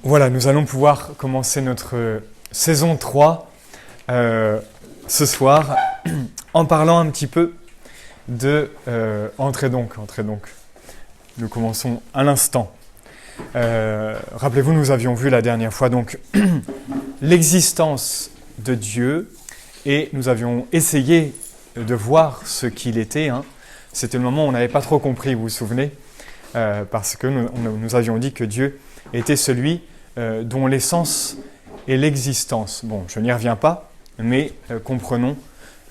Voilà, nous allons pouvoir commencer notre saison 3 ce soir en parlant un petit peu de Entrez donc. Nous commençons à l'instant. Rappelez-vous, nous avions vu la dernière fois donc l'existence de Dieu et nous avions essayé de voir ce qu'il était. C'était le moment où on n'avait pas trop compris, vous vous souvenez, parce que nous avions dit que Dieu était celui dont l'essence est l'existence. Bon, je n'y reviens pas, mais comprenons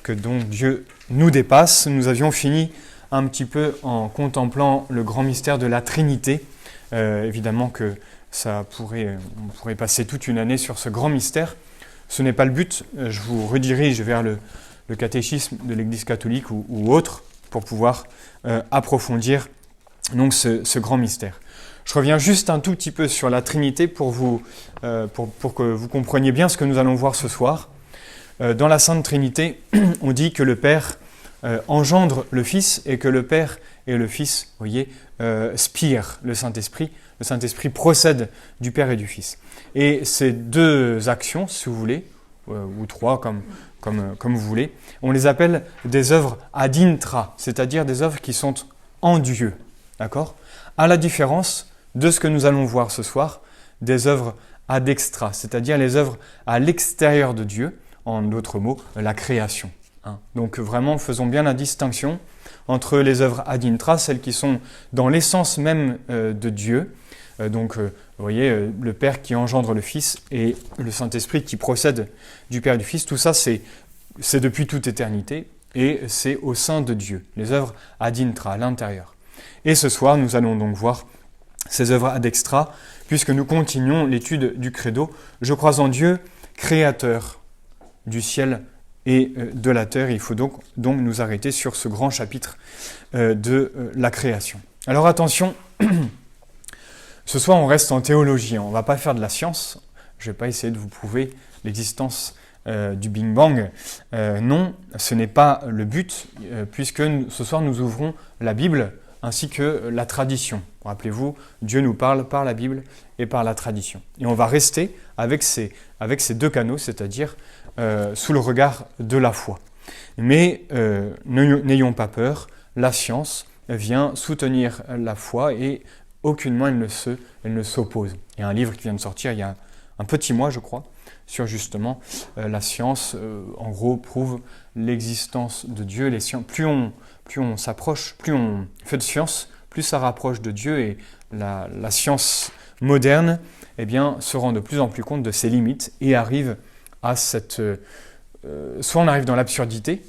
que donc Dieu nous dépasse. Nous avions fini un petit peu en contemplant le grand mystère de la Trinité. Évidemment que on pourrait passer toute une année sur ce grand mystère. Ce n'est pas le but. Je vous redirige vers le catéchisme de l'Église catholique ou autre pour pouvoir approfondir donc ce grand mystère. Je reviens juste un tout petit peu sur la Trinité pour que vous compreniez bien ce que nous allons voir ce soir. Dans la Sainte Trinité, on dit que le Père engendre le Fils et que le Père et le Fils, vous voyez, spirent le Saint-Esprit. Le Saint-Esprit procède du Père et du Fils. Et ces deux actions, si vous voulez, ou trois, comme vous voulez, on les appelle des œuvres ad intra, c'est-à-dire des œuvres qui sont en Dieu. D'accord ? À la différence de ce que nous allons voir ce soir, des œuvres ad extra, c'est-à-dire les œuvres à l'extérieur de Dieu, en d'autres mots, la création. Donc vraiment, faisons bien la distinction entre les œuvres ad intra, celles qui sont dans l'essence même de Dieu. Vous voyez, le Père qui engendre le Fils et le Saint-Esprit qui procède du Père et du Fils, tout ça c'est depuis toute éternité et c'est au sein de Dieu, les œuvres ad intra, à l'intérieur. Et ce soir, nous allons donc voir ces œuvres ad extra, puisque nous continuons l'étude du credo. Je crois en Dieu, créateur du ciel et de la terre. Il faut donc nous arrêter sur ce grand chapitre de la création. Alors attention, ce soir on reste en théologie, on ne va pas faire de la science. Je ne vais pas essayer de vous prouver l'existence du Big Bang. Non, ce n'est pas le but, puisque ce soir nous ouvrons la Bible ainsi que la tradition. Rappelez-vous, Dieu nous parle par la Bible et par la tradition. Et on va rester avec ces deux canaux, c'est-à-dire sous le regard de la foi. Mais n'ayons pas peur, la science vient soutenir la foi et aucunement elle ne s'oppose. Il y a un livre qui vient de sortir il y a un petit mois, je crois, sur justement la science, en gros, prouve l'existence de Dieu. Les sciences, plus on s'approche, plus on fait de science, plus ça rapproche de Dieu et la science moderne se rend de plus en plus compte de ses limites et arrive à cette... soit on arrive dans l'absurdité,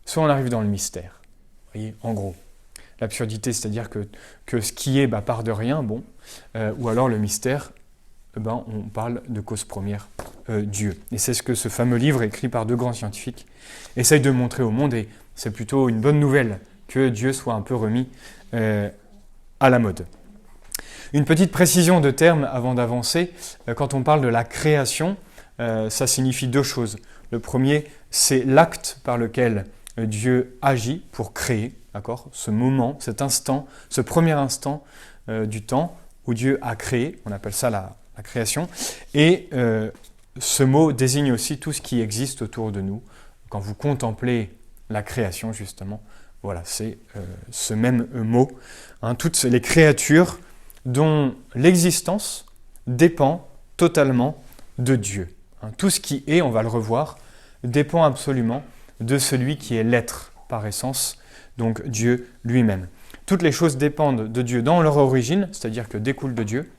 soit on arrive dans le mystère. Vous voyez, en gros. L'absurdité, c'est-à-dire que ce qui est part de rien, ou alors le mystère, on parle de cause première, Dieu. Et c'est ce que ce fameux livre écrit par deux grands scientifiques essaye de montrer au monde, et c'est plutôt une bonne nouvelle que Dieu soit un peu remis à la mode. Une petite précision de terme avant d'avancer. Quand on parle de la création, ça signifie deux choses. Le premier, c'est l'acte par lequel Dieu agit pour créer, d'accord ? Ce moment, cet instant, ce premier instant du temps où Dieu a créé, on appelle ça la création. Et ce mot désigne aussi tout ce qui existe autour de nous. Quand vous contemplez la création, justement, voilà, c'est ce même mot. Toutes les créatures dont l'existence dépend totalement de Dieu. Tout ce qui est, on va le revoir, dépend absolument de celui qui est l'être par essence, donc Dieu lui-même. Toutes les choses dépendent de Dieu dans leur origine, c'est-à-dire que découlent de Dieu,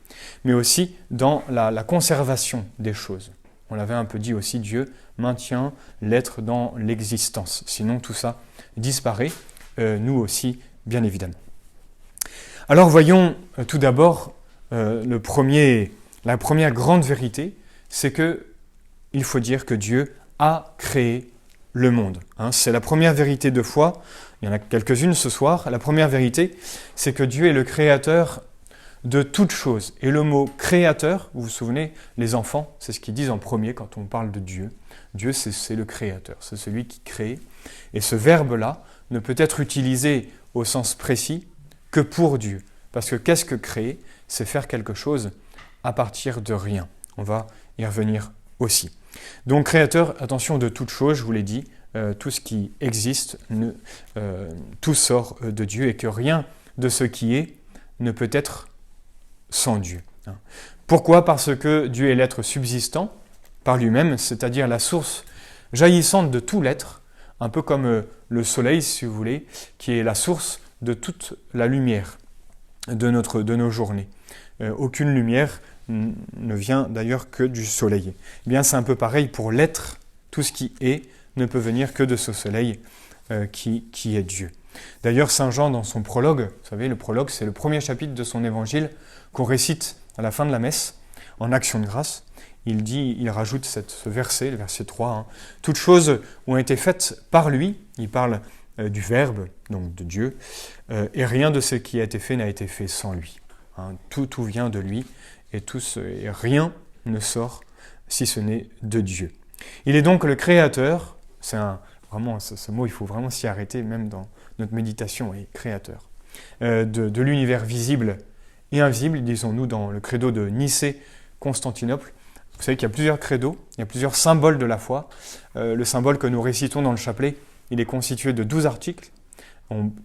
mais aussi dans la conservation des choses. On l'avait un peu dit aussi, Dieu maintient l'être dans l'existence. Sinon, tout ça disparaît, nous aussi, bien évidemment. Alors, voyons tout d'abord la première grande vérité, c'est qu'il faut dire que Dieu a créé le monde. C'est la première vérité de foi. Il y en a quelques-unes ce soir. La première vérité, c'est que Dieu est le créateur de toutes choses. Et le mot créateur, vous vous souvenez, les enfants, c'est ce qu'ils disent en premier quand on parle de Dieu. Dieu, c'est le créateur, c'est celui qui crée. Et ce verbe-là ne peut être utilisé au sens précis que pour Dieu. Parce que qu'est-ce que créer ? C'est faire quelque chose à partir de rien. On va y revenir aussi. Donc créateur, attention, de toute chose, je vous l'ai dit, tout ce qui existe, tout sort de Dieu et que rien de ce qui est ne peut être sans Dieu. Pourquoi ? Parce que Dieu est l'être subsistant par lui-même, c'est-à-dire la source jaillissante de tout l'être, un peu comme le soleil, si vous voulez, qui est la source de toute la lumière de nos journées. Aucune lumière ne vient d'ailleurs que du soleil. Eh bien, c'est un peu pareil pour l'être, tout ce qui est ne peut venir que de ce soleil qui est Dieu. D'ailleurs, Saint Jean, dans son prologue, vous savez, le prologue, c'est le premier chapitre de son évangile qu'on récite à la fin de la messe, en action de grâce. Il rajoute ce verset, le verset 3, hein, « Toutes choses ont été faites par lui », il parle du Verbe, donc de Dieu, et rien de ce qui a été fait n'a été fait sans lui. Hein, tout vient de lui, et rien ne sort si ce n'est de Dieu. Il est donc le Créateur, vraiment, ce mot, il faut vraiment s'y arrêter, même dans notre méditation, et Créateur, de l'univers visible et invisible, disons-nous dans le credo de Nicée-Constantinople. Vous savez qu'il y a plusieurs credos, il y a plusieurs symboles de la foi. Le symbole que nous récitons dans le chapelet, il est constitué de 12 articles.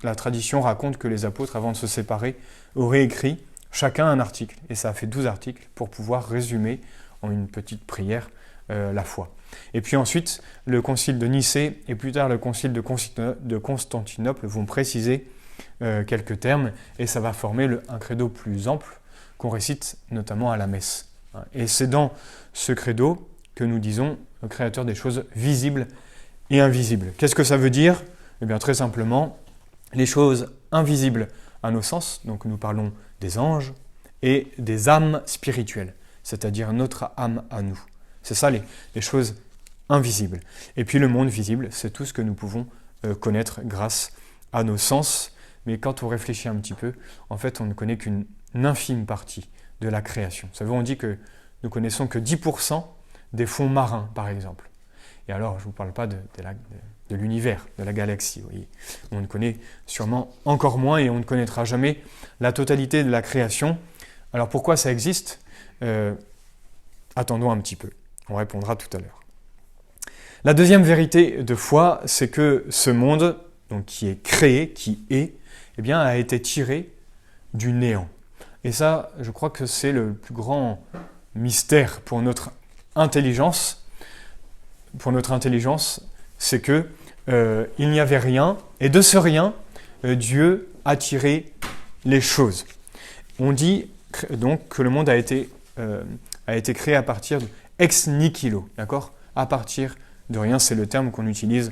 La tradition raconte que les apôtres, avant de se séparer, auraient écrit chacun un article. Et ça a fait 12 articles pour pouvoir résumer en une petite prière la foi. Et puis ensuite, le concile de Nicée et plus tard le concile de Constantinople vont préciser quelques termes et ça va former un credo plus ample qu'on récite notamment à la messe. Et c'est dans ce credo que nous disons le Créateur des choses visibles et invisibles. Qu'est-ce que ça veut dire ? Eh bien très simplement, les choses invisibles à nos sens, donc nous parlons des anges et des âmes spirituelles, c'est-à-dire notre âme à nous. C'est ça les choses invisibles. Et puis le monde visible, c'est tout ce que nous pouvons connaître grâce à nos sens. Mais quand on réfléchit un petit peu, en fait, on ne connaît qu'une infime partie de la création. Vous savez, on dit que nous connaissons que 10% des fonds marins, par exemple. Et alors, je ne vous parle pas de l'univers, de la galaxie. Vous voyez. On ne connaît sûrement encore moins et on ne connaîtra jamais la totalité de la création. Alors pourquoi ça existe ? Attendons un petit peu. On répondra tout à l'heure. La deuxième vérité de foi, c'est que ce monde, donc qui est créé, qui est, eh bien, a été tiré du néant. Et ça, je crois que c'est le plus grand mystère pour notre intelligence. Pour notre intelligence, c'est que il n'y avait rien, et de ce rien, Dieu a tiré les choses. On dit donc que le monde a été créé à partir de ex nihilo, d'accord ? À partir de rien, c'est le terme qu'on utilise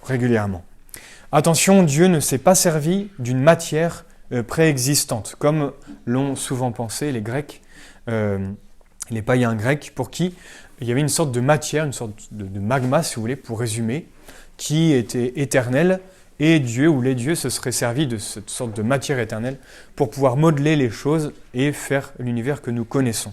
régulièrement. Attention, Dieu ne s'est pas servi d'une matière préexistante, comme l'ont souvent pensé les Grecs, les païens grecs, pour qui il y avait une sorte de matière, une sorte de magma, si vous voulez, pour résumer, qui était éternelle, et Dieu ou les dieux se seraient servis de cette sorte de matière éternelle pour pouvoir modeler les choses et faire l'univers que nous connaissons.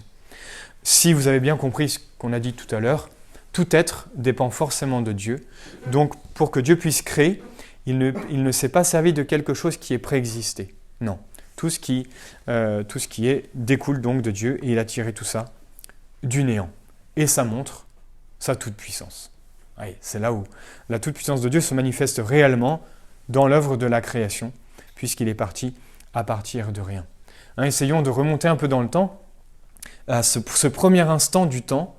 Si vous avez bien compris ce qu'on a dit tout à l'heure, tout être dépend forcément de Dieu. Donc, pour que Dieu puisse créer, il ne s'est pas servi de quelque chose qui est préexisté. Non. Tout ce qui est découle donc de Dieu et il a tiré tout ça du néant. Et ça montre sa toute-puissance. Oui, c'est là où la toute-puissance de Dieu se manifeste réellement dans l'œuvre de la création, puisqu'il est parti à partir de rien. Essayons de remonter un peu dans le temps, à ce premier instant du temps,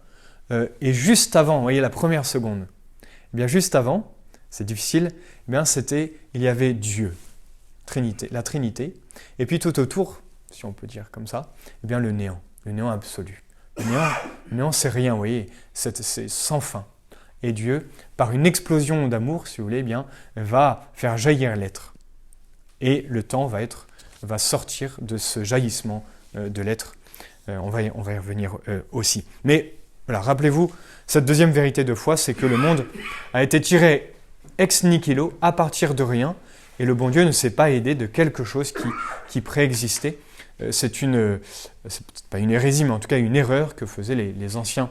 et juste avant, vous voyez la première seconde, eh bien juste avant, c'est difficile, eh bien il y avait Dieu, la Trinité, et puis tout autour, si on peut dire comme ça, eh bien le néant absolu. Le néant c'est rien, vous voyez, c'est sans fin. Et Dieu, par une explosion d'amour, si vous voulez, eh bien, va faire jaillir l'être. Et le temps va sortir de ce jaillissement de l'être. On va y revenir aussi. Mais voilà, rappelez-vous, cette deuxième vérité de foi, c'est que le monde a été tiré ex nihilo, à partir de rien, et le bon Dieu ne s'est pas aidé de quelque chose qui préexistait. C'est peut-être pas une hérésie, mais en tout cas une erreur que faisaient les anciens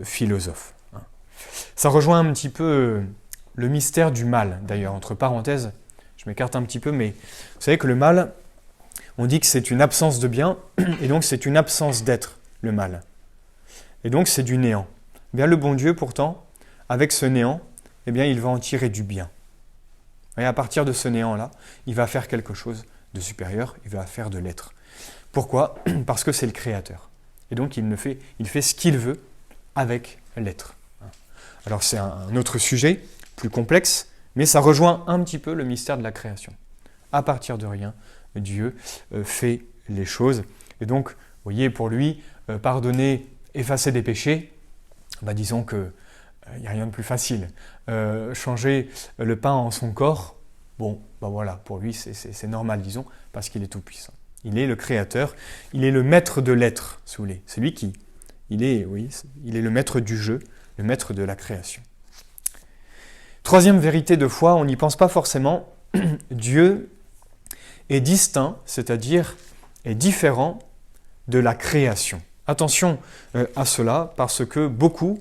philosophes. Ça rejoint un petit peu le mystère du mal, d'ailleurs, entre parenthèses. Je m'écarte un petit peu, mais vous savez que le mal, on dit que c'est une absence de bien, et donc c'est une absence d'être, le mal. Et donc c'est du néant. Eh bien, le bon Dieu, pourtant, avec ce néant, eh bien, il va en tirer du bien. Et à partir de ce néant-là, il va faire quelque chose de supérieur, il va faire de l'être. Pourquoi ? Parce que c'est le Créateur. Et donc il fait ce qu'il veut avec l'être. Alors c'est un autre sujet, plus complexe, mais ça rejoint un petit peu le mystère de la création. À partir de rien, Dieu fait les choses. Et donc, vous voyez, pour lui, pardonner, effacer des péchés, disons que il n'y a rien de plus facile. Changer le pain en son corps, voilà, pour lui c'est normal, disons, parce qu'il est tout-puissant. Il est le Créateur, il est le maître de l'être, si vous voulez. C'est lui qui, il est le maître du jeu, le maître de la création. Troisième vérité de foi, on n'y pense pas forcément, Dieu est distinct, c'est-à-dire est différent de la création. Attention à cela, parce que beaucoup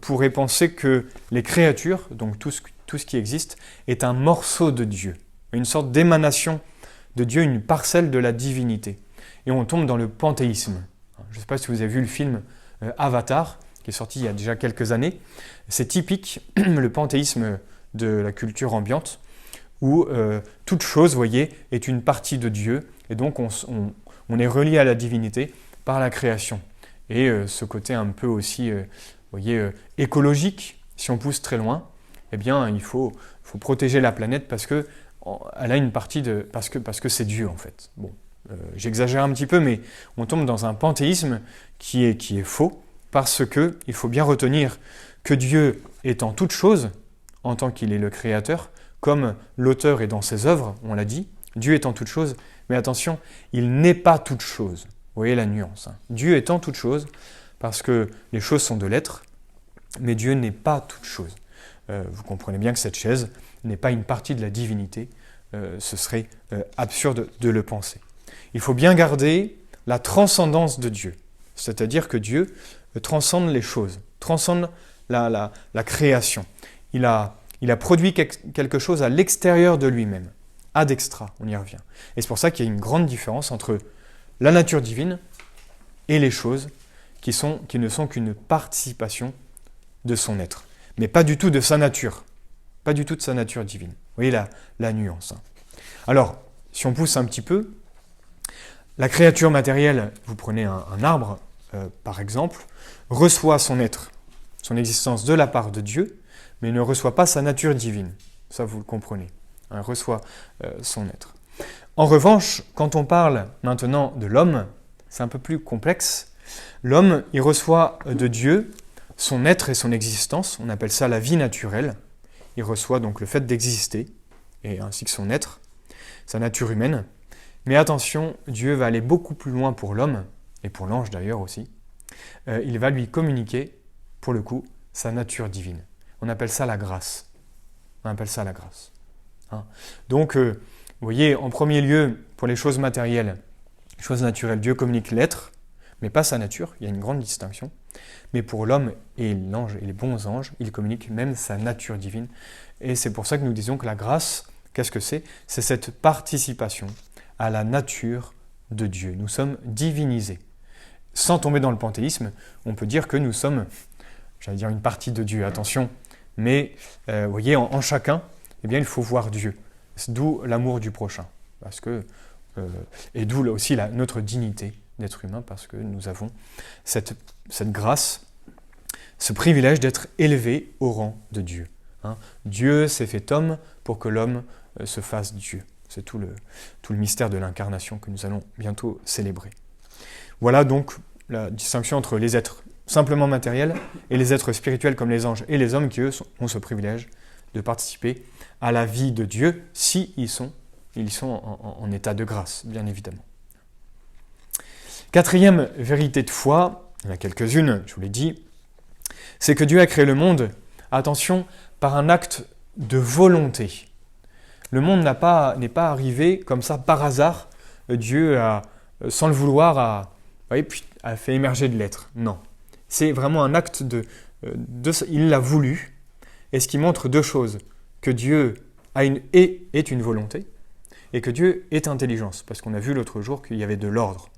pourraient penser que les créatures, donc tout ce qui existe, est un morceau de Dieu, une sorte d'émanation de Dieu, une parcelle de la divinité. Et on tombe dans le panthéisme. Je ne sais pas si vous avez vu le film Avatar, qui est sorti il y a déjà quelques années. C'est typique, le panthéisme de la culture ambiante, où toute chose, vous voyez, est une partie de Dieu, et donc on est relié à la divinité par la création. Et ce côté un peu aussi, écologique, si on pousse très loin, eh bien, il faut protéger la planète parce que elle a une partie parce que c'est Dieu en fait. J'exagère un petit peu, mais on tombe dans un panthéisme qui est faux, parce que il faut bien retenir que Dieu est en toute chose, en tant qu'il est le Créateur, comme l'auteur est dans ses œuvres, on l'a dit, Dieu est en toute chose, mais attention, il n'est pas toute chose. Vous voyez la nuance. Dieu est en toute chose, parce que les choses sont de l'être, mais Dieu n'est pas toute chose. Vous comprenez bien que cette chaise n'est pas une partie de la divinité, ce serait absurde de le penser. Il faut bien garder la transcendance de Dieu, c'est-à-dire que Dieu transcende les choses, transcende la création. Il a produit quelque chose à l'extérieur de lui-même, ad extra, on y revient. Et c'est pour ça qu'il y a une grande différence entre la nature divine et les choses qui ne sont qu'une participation de son être, mais pas du tout de sa nature, pas du tout de sa nature divine. Vous voyez la nuance. Alors, si on pousse un petit peu, la créature matérielle, vous prenez un arbre, par exemple, reçoit son être, son existence de la part de Dieu, mais ne reçoit pas sa nature divine. Ça, vous le comprenez. Elle reçoit son être. En revanche, quand on parle maintenant de l'homme, c'est un peu plus complexe. L'homme, il reçoit de Dieu son être et son existence, on appelle ça la vie naturelle. Il reçoit donc le fait d'exister, et ainsi que son être, sa nature humaine. Mais attention, Dieu va aller beaucoup plus loin pour l'homme, et pour l'ange d'ailleurs aussi. Il va lui communiquer, pour le coup, sa nature divine. On appelle ça la grâce. Donc, vous voyez, en premier lieu, pour les choses matérielles, les choses naturelles, Dieu communique l'être, mais pas sa nature, il y a une grande distinction. Mais pour l'homme et l'ange et les bons anges, il communique même sa nature divine. Et c'est pour ça que nous disons que la grâce, qu'est-ce que c'est ? C'est cette participation à la nature de Dieu. Nous sommes divinisés. Sans tomber dans le panthéisme, on peut dire que nous sommes, une partie de Dieu, attention. Mais, vous voyez, en chacun, eh bien, il faut voir Dieu. D'où l'amour du prochain. Et d'où aussi notre dignité d'être humain, parce que nous avons cette grâce, ce privilège d'être élevé au rang de Dieu. Dieu s'est fait homme pour que l'homme se fasse Dieu. C'est tout le mystère de l'incarnation que nous allons bientôt célébrer. Voilà donc la distinction entre les êtres simplement matériels et les êtres spirituels comme les anges et les hommes qui, eux, ont ce privilège de participer à la vie de Dieu si ils sont en état de grâce, bien évidemment. Quatrième vérité de foi, il y en a quelques-unes, je vous l'ai dit, c'est que Dieu a créé le monde, attention, par un acte de volonté. Le monde n'est pas arrivé comme ça par hasard. Dieu a, sans le vouloir, a fait émerger de l'être. Non. C'est vraiment un acte il l'a voulu. Et ce qui montre deux choses. Que Dieu est une volonté. et que Dieu est intelligence, parce qu'on a vu l'autre jour qu'il y avait de l'ordre.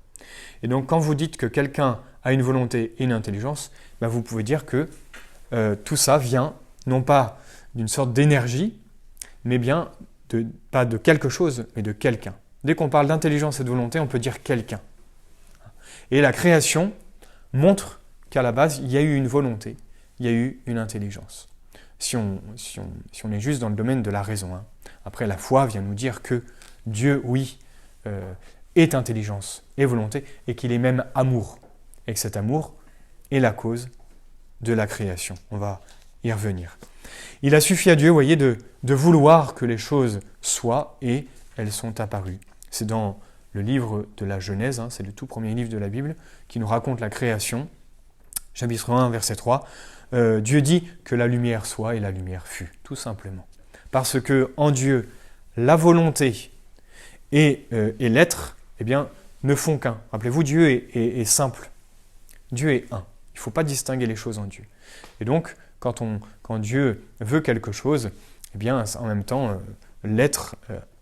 Et donc quand vous dites que quelqu'un a une volonté et une intelligence, vous pouvez dire que tout ça vient non pas d'une sorte d'énergie, mais bien pas de quelque chose, mais de quelqu'un. Dès qu'on parle d'intelligence et de volonté, on peut dire quelqu'un. Et la création montre qu'à la base, il y a eu une volonté, il y a eu une intelligence. Si on est juste dans le domaine de la raison. Après, la foi vient nous dire que Dieu, oui, est intelligence et volonté, et qu'il est même amour. Et que cet amour est la cause de la création. On va y revenir. Il a suffi à Dieu, vous voyez, de vouloir que les choses soient, et elles sont apparues. C'est dans le livre de la Genèse, c'est le tout premier livre de la Bible, qui nous raconte la création. Chapitre 1, verset 3. Dieu dit que la lumière soit, et la lumière fut, tout simplement. Parce que en Dieu, la volonté et l'être, ne font qu'un. Rappelez-vous, Dieu est simple. Dieu est un. Il ne faut pas distinguer les choses en Dieu. Et donc, quand Dieu veut quelque chose, en même temps, l'être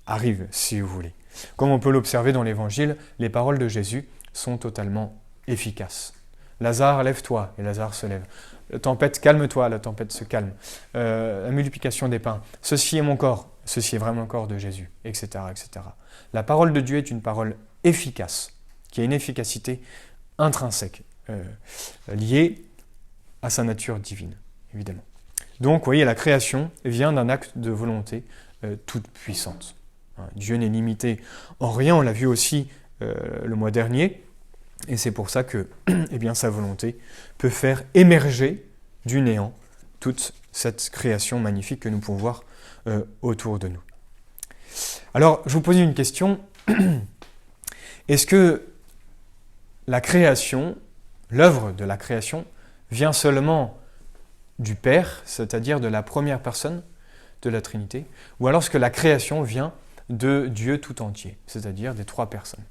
arrive, si vous voulez. Comme on peut l'observer dans l'Évangile, les paroles de Jésus sont totalement efficaces. Lazare, lève-toi, et Lazare se lève. La tempête, calme-toi, la tempête se calme. La multiplication des pains, ceci est mon corps, ceci est vraiment le corps de Jésus, etc., etc. La parole de Dieu est une parole efficace, qui a une efficacité intrinsèque, liée à sa nature divine, évidemment. Donc, vous voyez, la création vient d'un acte de volonté toute puissante. Dieu n'est limité en rien, on l'a vu aussi le mois dernier, et c'est pour ça que sa volonté peut faire émerger du néant toute cette création magnifique que nous pouvons voir autour de nous. Alors, je vous pose une question. Est-ce que la création, l'œuvre de la création, vient seulement du Père, c'est-à-dire de la première personne de la Trinité, ou alors est-ce que la création vient de Dieu tout entier, c'est-à-dire des trois personnes?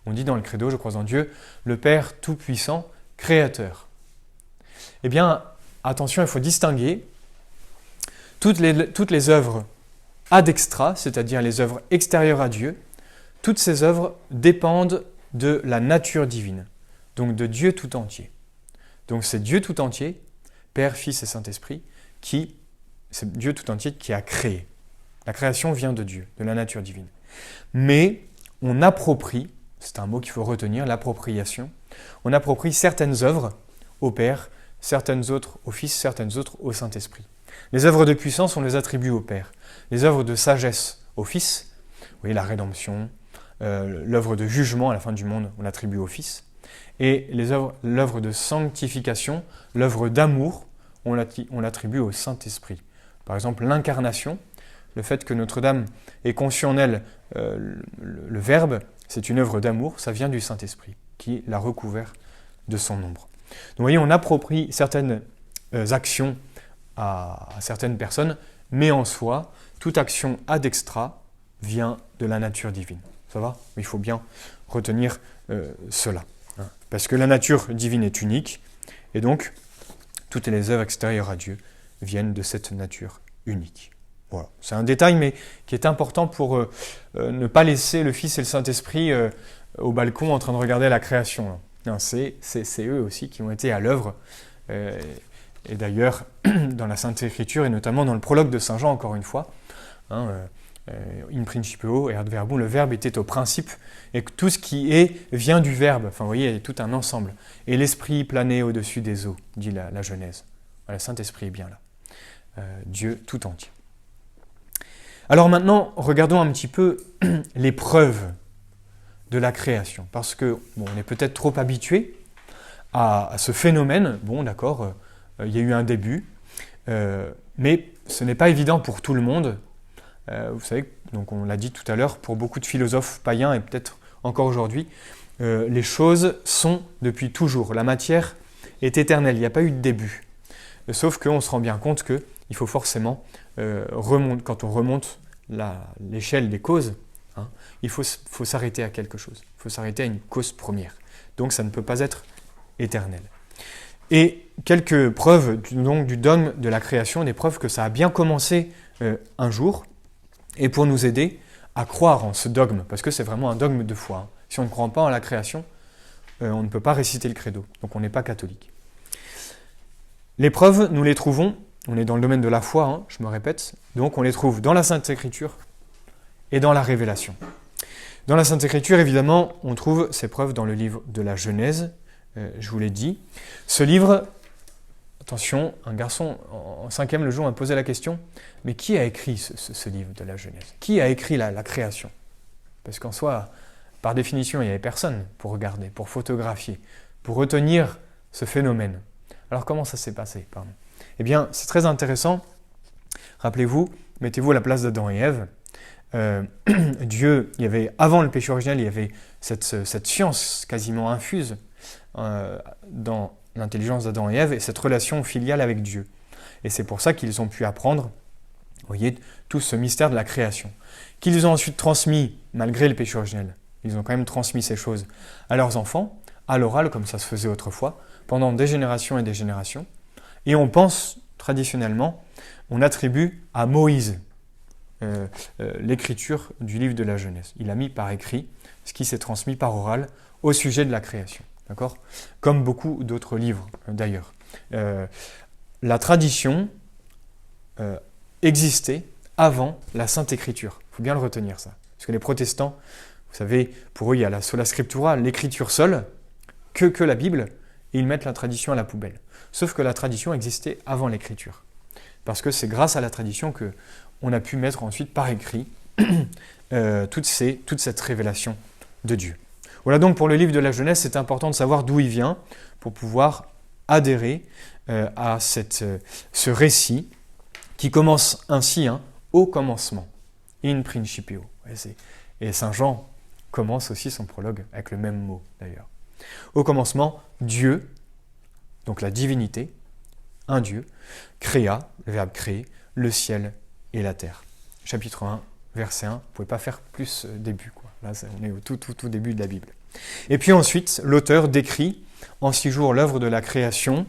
On dit dans le credo, je crois en Dieu, le Père tout-puissant, créateur. Attention, il faut distinguer toutes les œuvres ad extra, c'est-à-dire les œuvres extérieures à Dieu. Toutes ces œuvres dépendent de la nature divine, donc de Dieu tout entier. Donc c'est Dieu tout entier, Père, Fils et Saint-Esprit, c'est Dieu tout entier qui a créé. La création vient de Dieu, de la nature divine. Mais on approprie, c'est un mot qu'il faut retenir, l'appropriation, on approprie certaines œuvres au Père, certaines autres au Fils, certaines autres au Saint-Esprit. Les œuvres de puissance, on les attribue au Père. Les œuvres de sagesse au Fils, vous voyez, la rédemption, l'œuvre de jugement à la fin du monde, on l'attribue au Fils. Et l'œuvre de sanctification, l'œuvre d'amour, on l'attribue au Saint-Esprit. Par exemple, l'incarnation, le fait que Notre-Dame ait conçu en elle le Verbe, c'est une œuvre d'amour, ça vient du Saint-Esprit, qui l'a recouvert de son ombre. Donc vous voyez, on approprie certaines actions à certaines personnes, mais en soi, toute action ad extra vient de la nature divine. Ça va? Il faut bien retenir cela. Parce que la nature divine est unique, et donc toutes les œuvres extérieures à Dieu viennent de cette nature unique. Voilà. C'est un détail, mais qui est important pour ne pas laisser le Fils et le Saint-Esprit au balcon en train de regarder la création. Non, c'est eux aussi qui ont été à l'œuvre. Et d'ailleurs, dans la Sainte Écriture, et notamment dans le prologue de Saint Jean, encore une fois, in principio et ad verbum, le Verbe était au principe, et que tout ce qui est vient du Verbe. Enfin, vous voyez, il y a tout un ensemble. Et l'Esprit planait au-dessus des eaux, dit la Genèse. Le Saint-Esprit est bien là. Dieu tout entier. Alors maintenant, regardons un petit peu les preuves de la création. Parce que, on est peut-être trop habitué à ce phénomène. Bon, d'accord, il y a eu un début, mais ce n'est pas évident pour tout le monde. Vous savez, donc on l'a dit tout à l'heure, pour beaucoup de philosophes païens et peut-être encore aujourd'hui, les choses sont depuis toujours. La matière est éternelle, il n'y a pas eu de début. Sauf qu'on se rend bien compte qu'il faut forcément, quand on remonte l'échelle des causes, il faut s'arrêter à quelque chose. Il faut s'arrêter à une cause première. Donc ça ne peut pas être éternel. Et quelques preuves du dogme de la création, des preuves que ça a bien commencé un jour, et pour nous aider à croire en ce dogme, parce que c'est vraiment un dogme de foi. Si on ne croit pas en la création, on ne peut pas réciter le credo, donc on n'est pas catholique. Les preuves, nous les trouvons, on est dans le domaine de la foi, je me répète, donc on les trouve dans la Sainte Écriture et dans la Révélation. Dans la Sainte Écriture, évidemment, on trouve ces preuves dans le livre de la Genèse, je vous l'ai dit. Ce livre, attention, un garçon en 5e le jour m'a posé la question, mais qui a écrit ce livre de la Genèse? Qui a écrit la création? Parce qu'en soi, par définition, il n'y avait personne pour regarder, pour photographier, pour retenir ce phénomène. Alors comment ça s'est passé? Eh bien, c'est très intéressant. Rappelez-vous, mettez-vous à la place d'Adam et Ève. Dieu, avant le péché originel, il y avait cette science quasiment infuse dans l'intelligence d'Adam et Ève et cette relation filiale avec Dieu. Et c'est pour ça qu'ils ont pu apprendre, vous voyez, tout ce mystère de la création. Qu'ils ont ensuite transmis, malgré le péché originel, ils ont quand même transmis ces choses à leurs enfants, à l'oral, comme ça se faisait autrefois, pendant des générations et des générations. Et on pense, traditionnellement, on attribue à Moïse l'écriture du livre de la Genèse. Il a mis par écrit ce qui s'est transmis par oral au sujet de la création. D'accord ? Comme beaucoup d'autres livres, d'ailleurs. La tradition existait avant la Sainte Écriture. Il faut bien le retenir, ça. Parce que les protestants, vous savez, pour eux, il y a la sola scriptura, l'écriture seule, que la Bible, et ils mettent la tradition à la poubelle. Sauf que la tradition existait avant l'écriture. Parce que c'est grâce à la tradition qu'on a pu mettre ensuite par écrit toute cette révélation de Dieu. Voilà donc pour le livre de la Genèse, c'est important de savoir d'où il vient pour pouvoir adhérer à ce récit qui commence ainsi, au commencement, in principio. Et Saint Jean commence aussi son prologue avec le même mot d'ailleurs. Au commencement, Dieu, donc la divinité, un Dieu, créa, le verbe créer, le ciel et la terre. Chapitre 1, verset 1, vous ne pouvez pas faire plus début, quoi. Là, on est au tout début de la Bible. Et puis ensuite, l'auteur décrit en 6 jours l'œuvre de la création,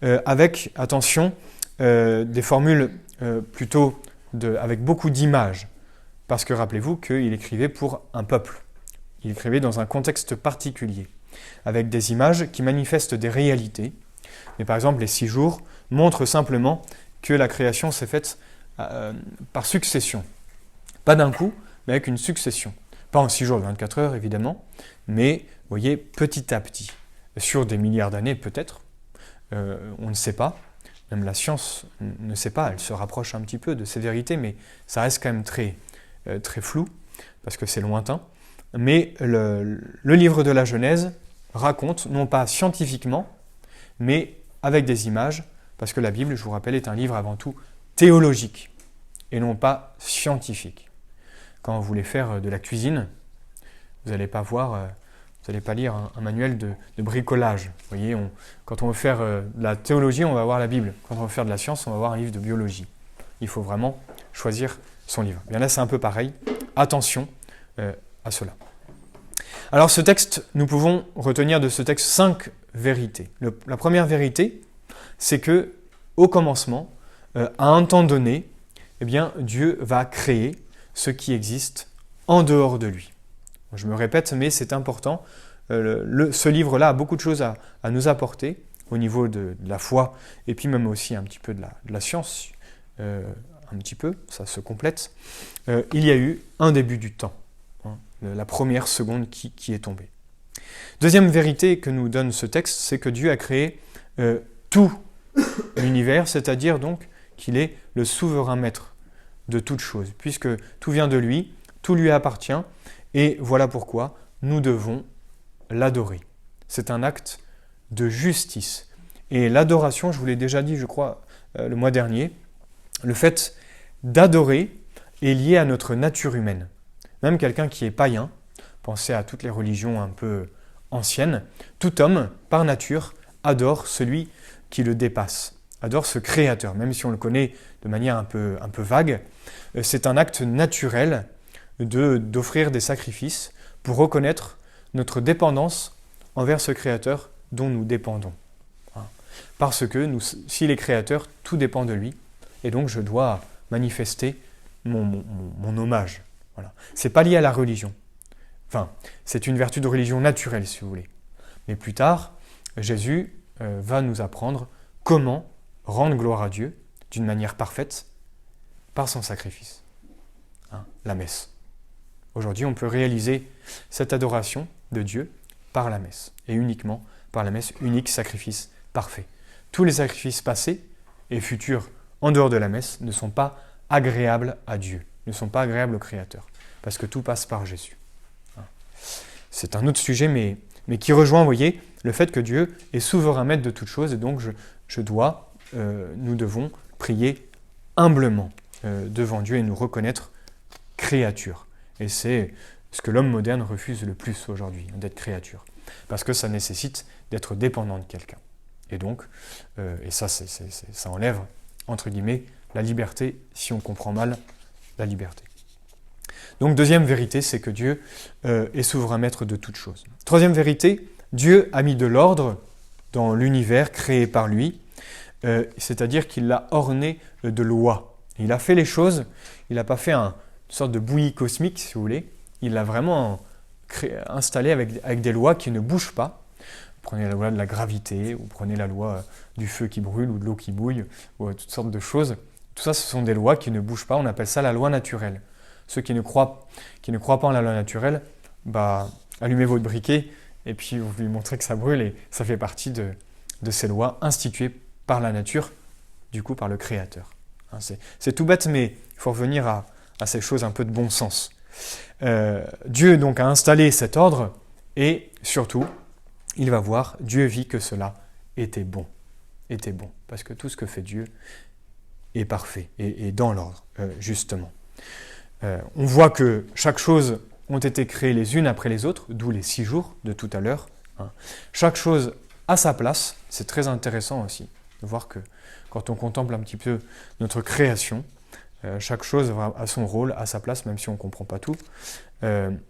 avec, attention, des formules plutôt avec beaucoup d'images. Parce que rappelez-vous qu'il écrivait pour un peuple. Il écrivait dans un contexte particulier, avec des images qui manifestent des réalités. Mais par exemple, les 6 jours montrent simplement que la création s'est faite par succession. Pas d'un coup, mais avec une succession. Pas en 6 jours de 24 heures, évidemment, mais, vous voyez, petit à petit. Sur des milliards d'années, peut-être. On ne sait pas. Même la science ne sait pas. Elle se rapproche un petit peu de ces vérités, mais ça reste quand même très flou, parce que c'est lointain. Mais le livre de la Genèse raconte, non pas scientifiquement, mais avec des images, parce que la Bible, je vous rappelle, est un livre avant tout théologique, et non pas scientifique. Quand vous voulez faire de la cuisine, vous n'allez pas lire un manuel de bricolage. Vous voyez, quand on veut faire de la théologie, on va voir la Bible. Quand on veut faire de la science, on va voir un livre de biologie. Il faut vraiment choisir son livre. Bien là, c'est un peu pareil. Attention à cela. Alors ce texte, nous pouvons retenir de ce texte 5 vérités. La première vérité, c'est que au commencement, à un temps donné, eh bien, Dieu va créer ce qui existe en dehors de lui. Je me répète, mais c'est important. Ce livre-là a beaucoup de choses à nous apporter au niveau de la foi et puis même aussi un petit peu de la science. Un petit peu, ça se complète. Il y a eu un début du temps. La première seconde qui est tombée. Deuxième vérité que nous donne ce texte, c'est que Dieu a créé tout l'univers, c'est-à-dire donc qu'il est le souverain maître de toutes choses, puisque tout vient de lui, tout lui appartient, et voilà pourquoi nous devons l'adorer. C'est un acte de justice. Et l'adoration, je vous l'ai déjà dit, je crois, le mois dernier, le fait d'adorer est lié à notre nature humaine. Même quelqu'un qui est païen, pensez à toutes les religions un peu anciennes, tout homme, par nature, adore celui qui le dépasse, adore ce créateur, même si on le connaît de manière un peu vague. C'est un acte naturel d'offrir des sacrifices pour reconnaître notre dépendance envers ce créateur dont nous dépendons. Parce que s'il est créateur, tout dépend de lui, et donc je dois manifester mon hommage Voilà. C'est pas lié à la religion. Enfin, c'est une vertu de religion naturelle, si vous voulez. Mais plus tard, Jésus va nous apprendre comment rendre gloire à Dieu d'une manière parfaite par son sacrifice. La messe. Aujourd'hui, on peut réaliser cette adoration de Dieu par la messe, et uniquement par la messe, unique sacrifice parfait. Tous les sacrifices passés et futurs en dehors de la messe ne sont pas agréables à Dieu, ne sont pas agréables au Créateur, parce que tout passe par Jésus. C'est un autre sujet, mais qui rejoint, vous voyez, le fait que Dieu est souverain maître de toutes choses, et donc nous devons prier humblement devant Dieu et nous reconnaître créature. Et c'est ce que l'homme moderne refuse le plus aujourd'hui, d'être créature. Parce que ça nécessite d'être dépendant de quelqu'un. Et donc, ça enlève, entre guillemets, la liberté, si on comprend mal la liberté. Donc, deuxième vérité, c'est que Dieu est souverain maître de toutes choses. Troisième vérité, Dieu a mis de l'ordre dans l'univers créé par lui, c'est-à-dire qu'il l'a orné de lois. Il a fait les choses, il n'a pas fait une sorte de bouillie cosmique, si vous voulez, il l'a vraiment installé avec des lois qui ne bougent pas. Prenez la loi de la gravité, ou prenez la loi du feu qui brûle, ou de l'eau qui bouille, ou toutes sortes de choses. Tout ça, ce sont des lois qui ne bougent pas, on appelle ça la loi naturelle. Ceux qui ne croient pas en la loi naturelle, allumez votre briquet, et puis vous lui montrez que ça brûle, et ça fait partie de ces lois instituées par la nature, du coup par le Créateur. C'est tout bête, mais il faut revenir à ces choses un peu de bon sens. Dieu donc a installé cet ordre, et surtout, il va voir, Dieu vit que cela était bon, parce que tout ce que fait Dieu est parfait, et dans l'ordre, justement. On voit que chaque chose ont été créées les unes après les autres, d'où les 6 jours de tout à l'heure. Chaque chose a sa place, c'est très intéressant aussi de voir que quand on contemple un petit peu notre création, chaque chose a son rôle, a sa place, même si on ne comprend pas tout.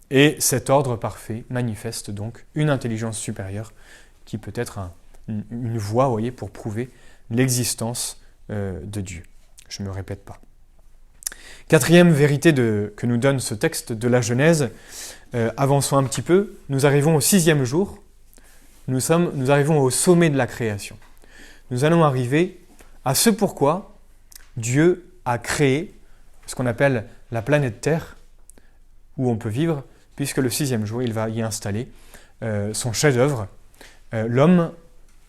Et cet ordre parfait manifeste donc une intelligence supérieure qui peut être une voie, vous voyez, pour prouver l'existence de Dieu. Je ne me répète pas. Quatrième vérité que nous donne ce texte de la Genèse, avançons un petit peu, nous arrivons au 6e jour, nous arrivons au sommet de la création. Nous allons arriver à ce pourquoi Dieu a créé ce qu'on appelle la planète Terre, où on peut vivre, puisque le 6e jour, il va y installer son chef-d'œuvre, l'homme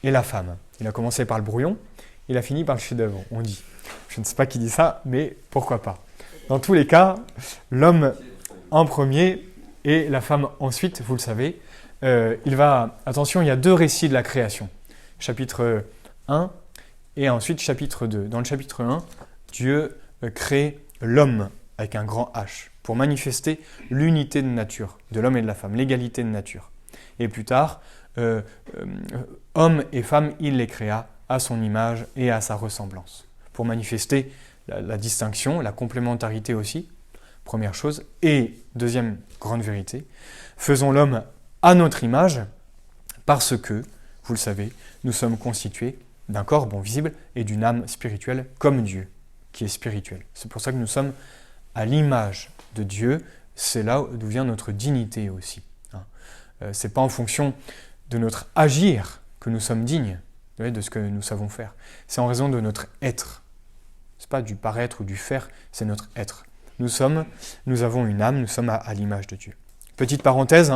et la femme. Il a commencé par le brouillon, il a fini par le chef-d'œuvre, on dit. Je ne sais pas qui dit ça, mais pourquoi pas. Dans tous les cas, l'homme en premier et la femme ensuite, vous le savez. Attention, il y a 2 récits de la création. Chapitre 1 et ensuite chapitre 2. Dans le chapitre 1, Dieu crée l'homme avec un grand H pour manifester l'unité de nature de l'homme et de la femme, l'égalité de nature. Et plus tard, hommes et femmes, il les créa à son image et à sa ressemblance, pour manifester la distinction, la complémentarité aussi, première chose. Et deuxième grande vérité, faisons l'homme à notre image, parce que, vous le savez, nous sommes constitués d'un corps bon visible et d'une âme spirituelle comme Dieu, qui est spirituel. C'est pour ça que nous sommes à l'image de Dieu, c'est là d'où vient notre dignité aussi. Ce n'est pas en fonction de notre agir que nous sommes dignes de ce que nous savons faire. C'est en raison de notre être. Ce n'est pas du paraître ou du faire, c'est notre être. Nous avons une âme, nous sommes à l'image de Dieu. Petite parenthèse,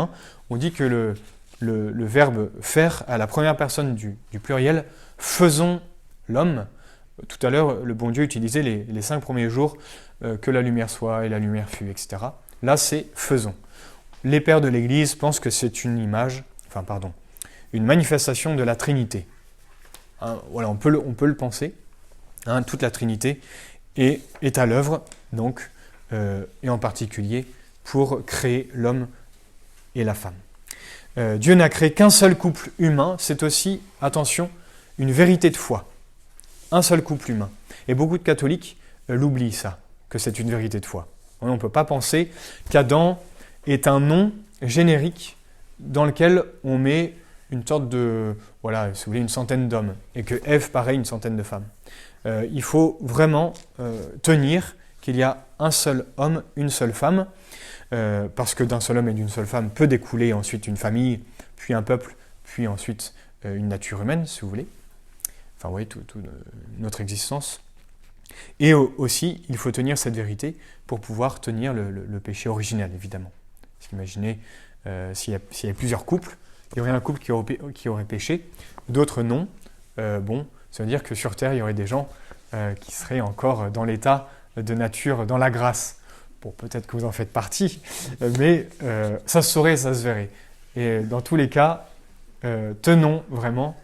on dit que le verbe « faire » à la première personne du pluriel « faisons l'homme ». Tout à l'heure, le bon Dieu utilisait les 5 premiers jours que la lumière soit et la lumière fut, etc. Là, c'est « faisons ». Les pères de l'Église pensent que c'est une manifestation de la Trinité. Voilà, on peut le penser. Toute la Trinité est à l'œuvre, donc, et en particulier pour créer l'homme et la femme. Dieu n'a créé qu'un seul couple humain, c'est aussi, attention, une vérité de foi. Un seul couple humain. Et beaucoup de catholiques l'oublient ça, que c'est une vérité de foi. On ne peut pas penser qu'Adam est un nom générique dans lequel on met une sorte de, si vous voulez, une centaine d'hommes, et que Ève, pareil, une centaine de femmes. Il faut vraiment tenir qu'il y a un seul homme, une seule femme, parce que d'un seul homme et d'une seule femme peut découler ensuite une famille, puis un peuple, puis ensuite une nature humaine, si vous voulez. Enfin, vous voyez, toute notre existence. Et aussi, il faut tenir cette vérité pour pouvoir tenir le péché originel, évidemment. Parce qu'imaginez, s'il y avait plusieurs couples, il y aurait un couple qui aurait péché, d'autres non. Ça veut dire que sur Terre, il y aurait des gens qui seraient encore dans l'état de nature, dans la grâce. Bon, peut-être que vous en faites partie, mais ça se saurait, ça se verrait. Et dans tous les cas, tenons vraiment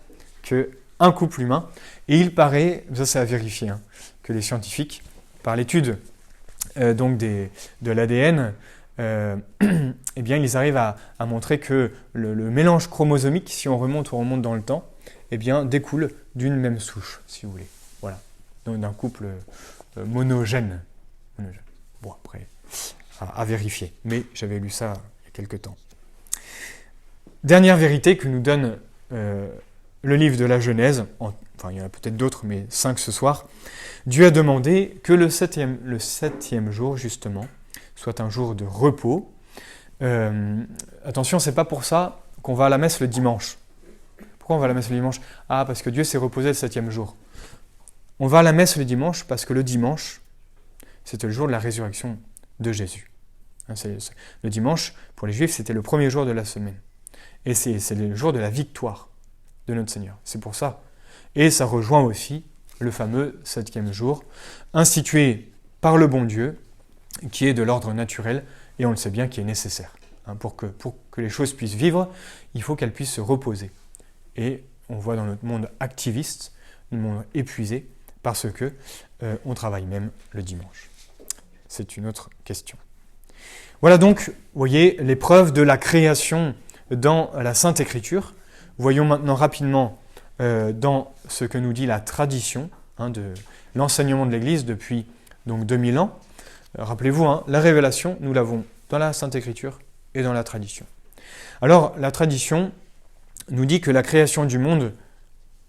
qu'un couple humain, et il paraît, ça c'est à vérifier, que les scientifiques, par l'étude de l'ADN, eh bien, ils arrivent à montrer que le mélange chromosomique, si on remonte dans le temps, eh bien, découle d'une même souche, si vous voulez. Voilà. Donc, d'un couple monogène. Bon, après, à vérifier. Mais j'avais lu ça il y a quelque temps. Dernière vérité que nous donne le livre de la Genèse, enfin il y en a peut-être d'autres, mais 5 ce soir. Dieu a demandé que le septième jour, justement, soit un jour de repos. Attention, c'est pas pour ça qu'on va à la messe le dimanche. Pourquoi on va à la messe le dimanche? Ah, parce que Dieu s'est reposé le 7e jour. On va à la messe le dimanche parce que le dimanche, c'était le jour de la résurrection de Jésus. Le dimanche, pour les Juifs, c'était le premier jour de la semaine. Et c'est le jour de la victoire de notre Seigneur. C'est pour ça. Et ça rejoint aussi le fameux 7e jour, institué par le bon Dieu, qui est de l'ordre naturel, et on le sait bien, qui est nécessaire. Pour que les choses puissent vivre, il faut qu'elles puissent se reposer. Et on voit dans notre monde activiste, un monde épuisé, parce que on travaille même le dimanche. C'est une autre question. Voilà donc, vous voyez, les preuves de la création dans la Sainte Écriture. Voyons maintenant rapidement dans ce que nous dit la tradition de l'enseignement de l'Église depuis donc 2000 ans. Rappelez-vous, la révélation, nous l'avons dans la Sainte Écriture et dans la tradition. Alors, la tradition nous dit que la création du monde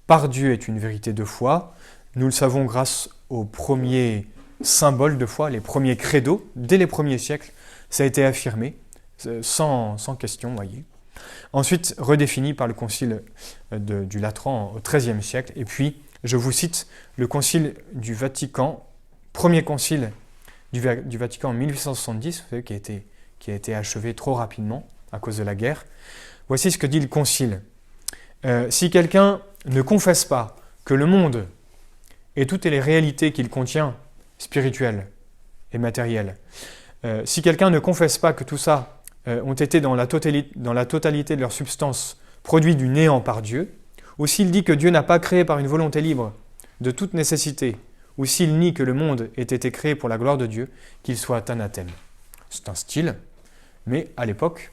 par Dieu est une vérité de foi. Nous le savons grâce aux premiers symboles de foi, les premiers credos. Dès les premiers siècles, ça a été affirmé, sans question, voyez. Ensuite, redéfini par le concile du Latran au XIIIe siècle. Et puis, je vous cite le concile du Vatican, premier concile du Vatican en 1870, vous savez, qui a été achevé trop rapidement à cause de la guerre. Voici ce que dit le concile. Si quelqu'un ne confesse pas que le monde et toutes les réalités qu'il contient, spirituelles et matérielles, si quelqu'un ne confesse pas que tout ça ont été dans la totalité de leur substance produits du néant par Dieu, ou s'il dit que Dieu n'a pas créé par une volonté libre de toute nécessité, ou s'il nie que le monde ait été créé pour la gloire de Dieu, qu'il soit anathème. C'est un style, mais à l'époque,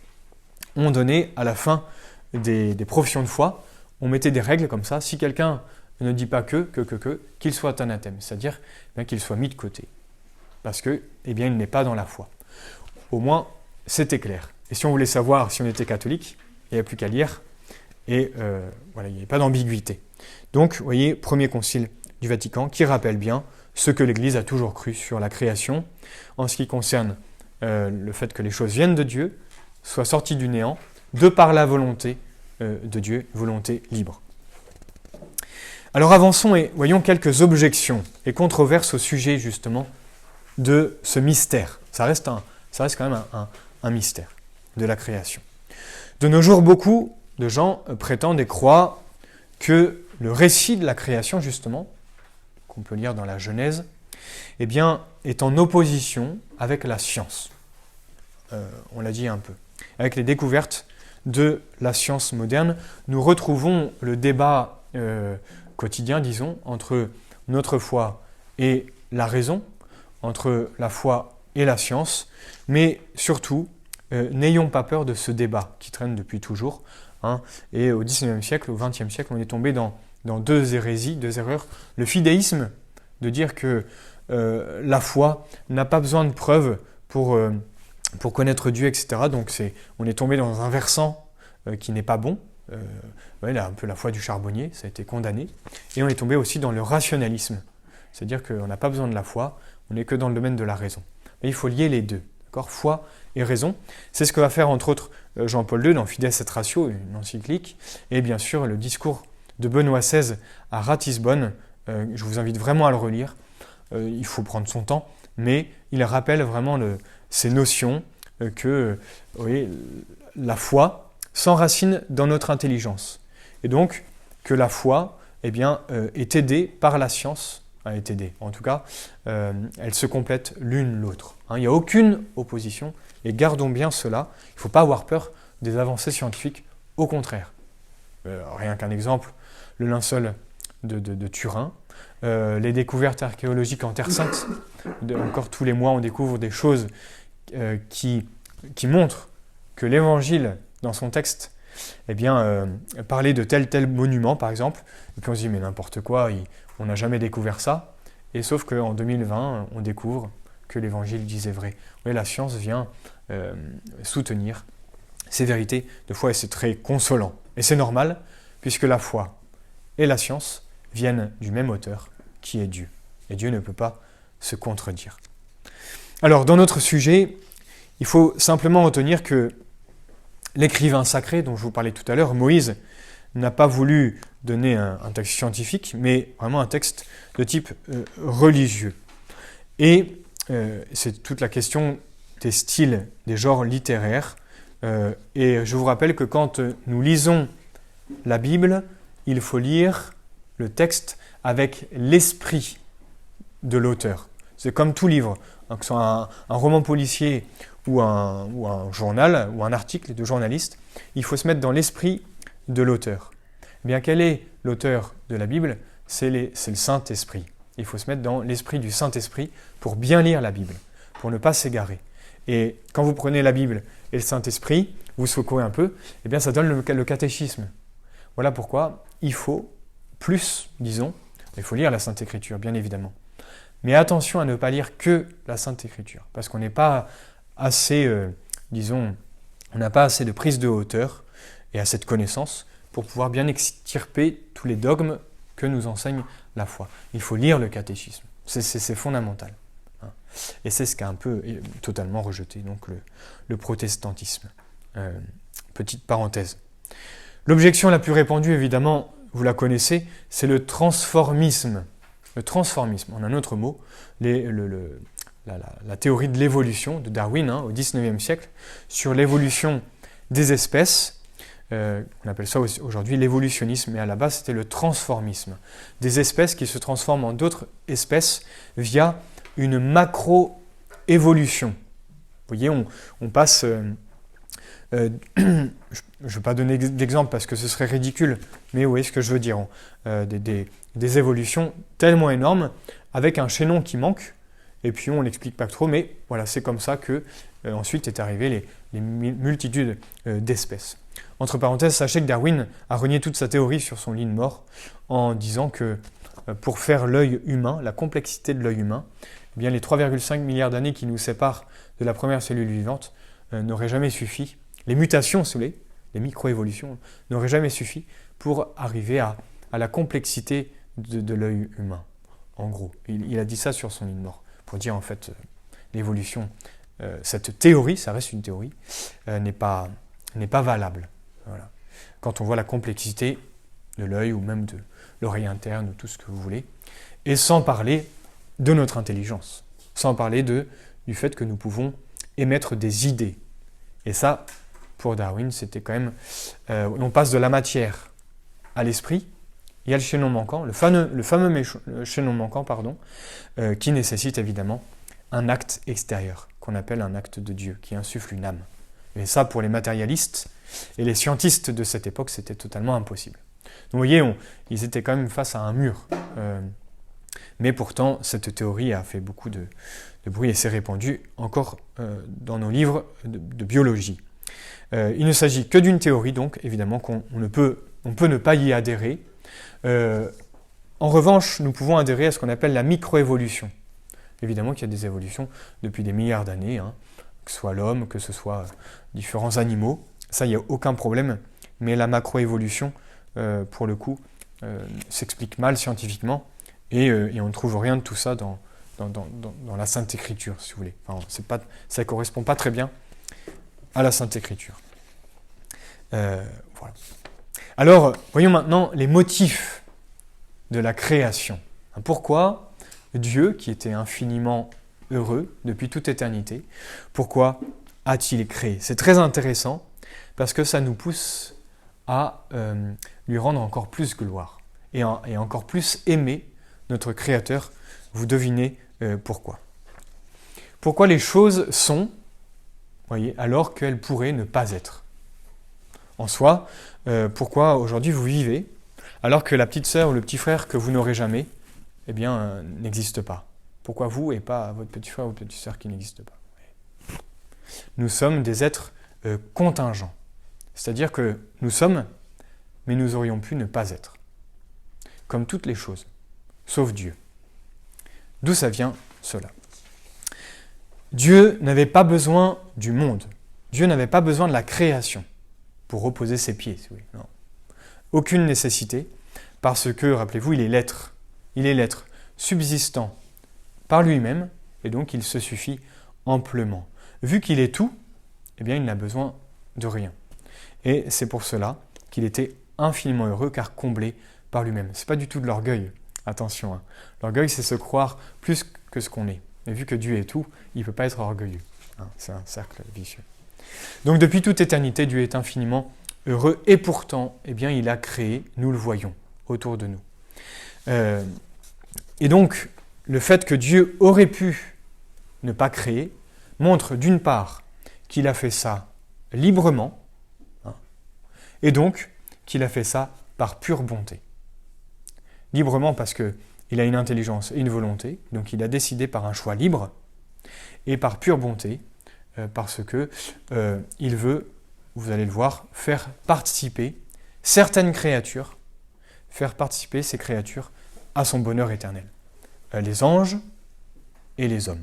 on donnait à la fin des professions de foi, on mettait des règles comme ça. Si quelqu'un ne dit pas qu'il soit anathème, c'est-à-dire qu'il soit mis de côté, parce que, il n'est pas dans la foi. Au moins, c'était clair. Et si on voulait savoir si on était catholique, il n'y avait plus qu'à lire, et il n'y avait pas d'ambiguïté. Donc, vous voyez, premier concile du Vatican qui rappelle bien ce que l'Église a toujours cru sur la création, en ce qui concerne le fait que les choses viennent de Dieu, soient sorties du néant, de par la volonté de Dieu, volonté libre. Alors avançons et voyons quelques objections et controverses au sujet justement de ce mystère. Ça reste quand même un mystère de la création. De nos jours, beaucoup de gens prétendent et croient que le récit de la création, justement, qu'on peut lire dans la Genèse, est en opposition avec la science. On l'a dit un peu. Avec les découvertes de la science moderne, nous retrouvons le débat quotidien, disons, entre notre foi et la raison, entre la foi et la science, mais surtout, n'ayons pas peur de ce débat qui traîne depuis toujours. Et au XIXe siècle, au XXe siècle, on est tombé dans deux hérésies, deux erreurs. Le fidéisme, de dire que la foi n'a pas besoin de preuves pour connaître Dieu, etc. Donc on est tombé dans un versant qui n'est pas bon. Un peu la foi du charbonnier, ça a été condamné. Et on est tombé aussi dans le rationalisme, C'est-à-dire qu'on n'a pas besoin de la foi, on n'est que dans le domaine de la raison. Mais il faut lier les deux, d'accord ? Foi et raison. C'est ce que va faire entre autres Jean-Paul II dans Fides et Ratio, une encyclique, et bien sûr le discours de Benoît XVI à Ratisbonne. Je vous invite vraiment à le relire. Il faut prendre son temps, mais il rappelle vraiment ces notions que la foi s'enracine dans notre intelligence. Et donc que la foi est aidée par la science, est aidée. En tout cas, elles se complètent l'une l'autre. Il n'y a aucune opposition, et gardons bien cela. Il ne faut pas avoir peur des avancées scientifiques, au contraire. Rien qu'un exemple, le linceul de Turin, les découvertes archéologiques en Terre Sainte. Encore tous les mois, on découvre des choses qui montrent que l'Évangile, dans son texte, parlait de tel monument, par exemple. Et puis on se dit, mais n'importe quoi, on n'a jamais découvert ça. Et sauf qu'en 2020, on découvre que l'Évangile disait vrai. Oui, la science vient soutenir ces vérités de foi, et c'est très consolant. Et c'est normal, puisque la foi et la science viennent du même auteur, qui est Dieu. Et Dieu ne peut pas se contredire. Alors, dans notre sujet, il faut simplement retenir que l'écrivain sacré, dont je vous parlais tout à l'heure, Moïse, n'a pas voulu donner un texte scientifique, mais vraiment un texte de type religieux. Et c'est toute la question des styles, des genres littéraires. Et je vous rappelle que quand nous lisons la Bible, il faut lire le texte avec l'esprit de l'auteur. C'est comme tout livre, que ce soit un roman policier ou un journal, ou un article de journaliste, il faut se mettre dans l'esprit de l'auteur. Eh bien, quel est l'auteur de la Bible ? C'est le Saint-Esprit. Il faut se mettre dans l'esprit du Saint-Esprit pour bien lire la Bible, pour ne pas s'égarer. Et quand vous prenez la Bible et le Saint-Esprit, vous secouez un peu, eh bien ça donne le catéchisme. Voilà pourquoi il faut plus, disons, il faut lire la Sainte Écriture, bien évidemment. Mais attention à ne pas lire que la Sainte Écriture, parce qu'on n'est pas assez, on n'a pas assez de prise de hauteur et assez de connaissance pour pouvoir bien extirper tous les dogmes que nous enseigne la foi. Il faut lire le catéchisme, c'est fondamental. Et c'est ce qu'a un peu totalement rejeté, donc le protestantisme. Petite parenthèse. L'objection la plus répandue, évidemment, vous la connaissez, c'est le transformisme. Le transformisme, en un autre mot, la théorie de l'évolution de Darwin au XIXe siècle, sur l'évolution des espèces. On appelle ça aujourd'hui l'évolutionnisme, mais à la base c'était le transformisme. Des espèces qui se transforment en d'autres espèces via une macro-évolution. Vous voyez, on passe... je ne vais pas donner d'exemple parce que ce serait ridicule, mais vous voyez ce que je veux dire. Des évolutions tellement énormes avec un chaînon qui manque, et puis on ne l'explique pas trop, mais voilà, c'est comme ça que ensuite est arrivé les multitudes d'espèces. Entre parenthèses, sachez que Darwin a renié toute sa théorie sur son lit de mort en disant que pour faire l'œil humain, la complexité de l'œil humain, eh bien les 3,5 milliards d'années qui nous séparent de la première cellule vivante n'auraient jamais suffi. Les mutations, si vous voulez, les micro-évolutions, n'auraient jamais suffi pour arriver à la complexité de l'œil humain. En gros, il a dit ça sur son lit de mort, pour dire en fait l'évolution, cette théorie, ça reste une théorie, n'est pas valable. Voilà. Quand on voit la complexité de l'œil ou même de l'oreille interne ou tout ce que vous voulez, et sans parler de notre intelligence, sans parler du fait que nous pouvons émettre des idées. Et ça, pour Darwin, c'était quand même... on passe de la matière à l'esprit, il y a le chaînon manquant, le fameux chaînon manquant, qui nécessite évidemment un acte extérieur, qu'on appelle un acte de Dieu, qui insuffle une âme. Et ça, pour les matérialistes et les scientistes de cette époque, c'était totalement impossible. Donc vous voyez, ils étaient quand même face à un mur. Mais pourtant, cette théorie a fait beaucoup de bruit et s'est répandue encore dans nos livres de biologie. Il ne s'agit que d'une théorie, donc évidemment qu'on peut ne pas y adhérer. En revanche, nous pouvons adhérer à ce qu'on appelle la microévolution. Évidemment qu'il y a des évolutions depuis des milliards d'années, que ce soit l'homme, que ce soit différents animaux. Ça, il n'y a aucun problème. Mais la macroévolution, pour le coup, s'explique mal scientifiquement Et on ne trouve rien de tout ça dans la Sainte Écriture, si vous voulez. Enfin, ça ne correspond pas très bien à la Sainte Écriture. Voilà. Alors, voyons maintenant les motifs de la création. Pourquoi Dieu, qui était infiniment heureux depuis toute éternité, pourquoi a-t-il créé? C'est très intéressant parce que ça nous pousse à lui rendre encore plus gloire et encore plus aimer notre Créateur. Vous devinez pourquoi. Pourquoi les choses sont, voyez, alors qu'elles pourraient ne pas être. En soi, pourquoi aujourd'hui vous vivez alors que la petite sœur ou le petit frère que vous n'aurez jamais, eh bien, n'existe pas. Pourquoi vous et pas votre petit frère ou petite sœur qui n'existe pas? Nous sommes des êtres contingents. C'est-à-dire que nous sommes, mais nous aurions pu ne pas être. Comme toutes les choses, sauf Dieu. D'où ça vient cela? Dieu n'avait pas besoin du monde. Dieu n'avait pas besoin de la création pour reposer ses pieds. Non. Aucune nécessité, parce que, rappelez-vous, il est l'être. Il est l'être subsistant par lui-même, et donc il se suffit amplement. Vu qu'il est tout, eh bien il n'a besoin de rien. Et c'est pour cela qu'il était infiniment heureux, car comblé par lui-même. Ce n'est pas du tout de l'orgueil, attention. L'orgueil, c'est se croire plus que ce qu'on est. Mais vu que Dieu est tout, il ne peut pas être orgueilleux. C'est un cercle vicieux. Donc depuis toute éternité, Dieu est infiniment heureux, et pourtant, eh bien, il a créé, nous le voyons, autour de nous. Et donc, le fait que Dieu aurait pu ne pas créer montre d'une part qu'il a fait ça librement, et donc qu'il a fait ça par pure bonté. Librement parce qu'il a une intelligence et une volonté, donc il a décidé par un choix libre, et par pure bonté, parce que il veut, vous allez le voir, faire participer certaines créatures, faire participer ces créatures à son bonheur éternel. Les anges et les hommes.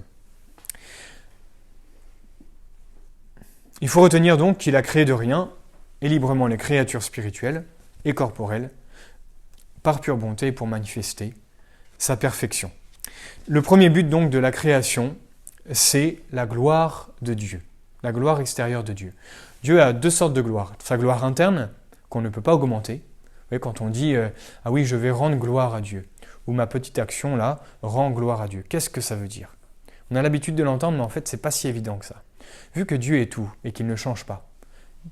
Il faut retenir donc qu'il a créé de rien et librement les créatures spirituelles et corporelles par pure bonté pour manifester sa perfection. Le premier but donc de la création, c'est la gloire de Dieu, la gloire extérieure de Dieu. Dieu a deux sortes de gloire. Sa gloire interne, qu'on ne peut pas augmenter. Vous voyez, quand on dit « Ah oui, je vais rendre gloire à Dieu » ou « Ma petite action, là, rend gloire à Dieu ». Qu'est-ce que ça veut dire? On a l'habitude de l'entendre, mais en fait, ce n'est pas si évident que ça. Vu que Dieu est tout et qu'il ne change pas,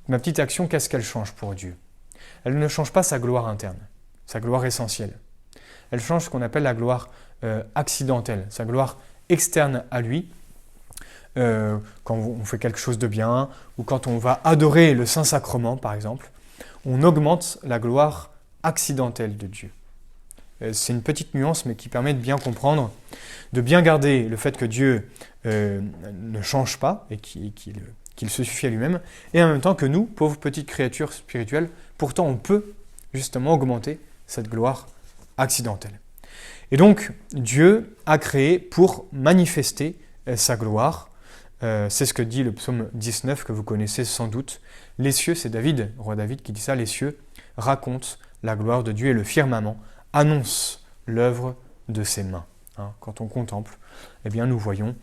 ma petite action, qu'est-ce qu'elle change pour Dieu? Elle ne change pas sa gloire interne, sa gloire essentielle. Elle change ce qu'on appelle la gloire accidentelle, sa gloire externe à lui, quand on fait quelque chose de bien, ou quand on va adorer le Saint-Sacrement, par exemple, on augmente la gloire accidentelle de Dieu. C'est une petite nuance, mais qui permet de bien comprendre, de bien garder le fait que Dieu ne change pas et qu'il se suffit à lui-même, et en même temps que nous, pauvres petites créatures spirituelles, pourtant on peut justement augmenter cette gloire accidentelle. Et donc, Dieu a créé pour manifester sa gloire. C'est ce que dit le psaume 19, que vous connaissez sans doute. Les cieux, c'est David, roi David, qui dit ça, les cieux racontent la gloire de Dieu et le firmament annonce l'œuvre de ses mains. Quand on contemple, eh bien, nous voyons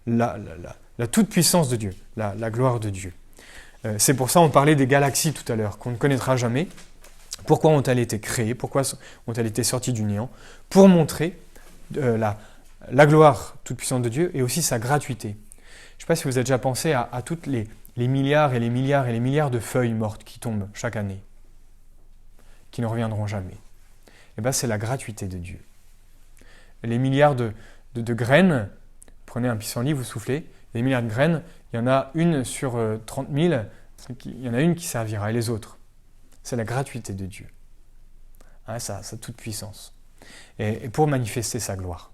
la toute-puissance de Dieu, la gloire de Dieu. C'est pour ça qu'on parlait des galaxies tout à l'heure, qu'on ne connaîtra jamais. Pourquoi ont-elles été créées? Pourquoi ont-elles été sorties du néant? Pour montrer la gloire toute-puissante de Dieu et aussi sa gratuité. Je ne sais pas si vous avez déjà pensé à toutes les milliards et les milliards et les milliards de feuilles mortes qui tombent chaque année, qui ne reviendront jamais. Eh bien, c'est la gratuité de Dieu. Les milliards de graines, prenez un pissenlit, vous soufflez, les milliards de graines, il y en a une sur 30 000, il y en a une qui servira, et les autres. C'est la gratuité de Dieu. Sa toute puissance. Et pour manifester sa gloire.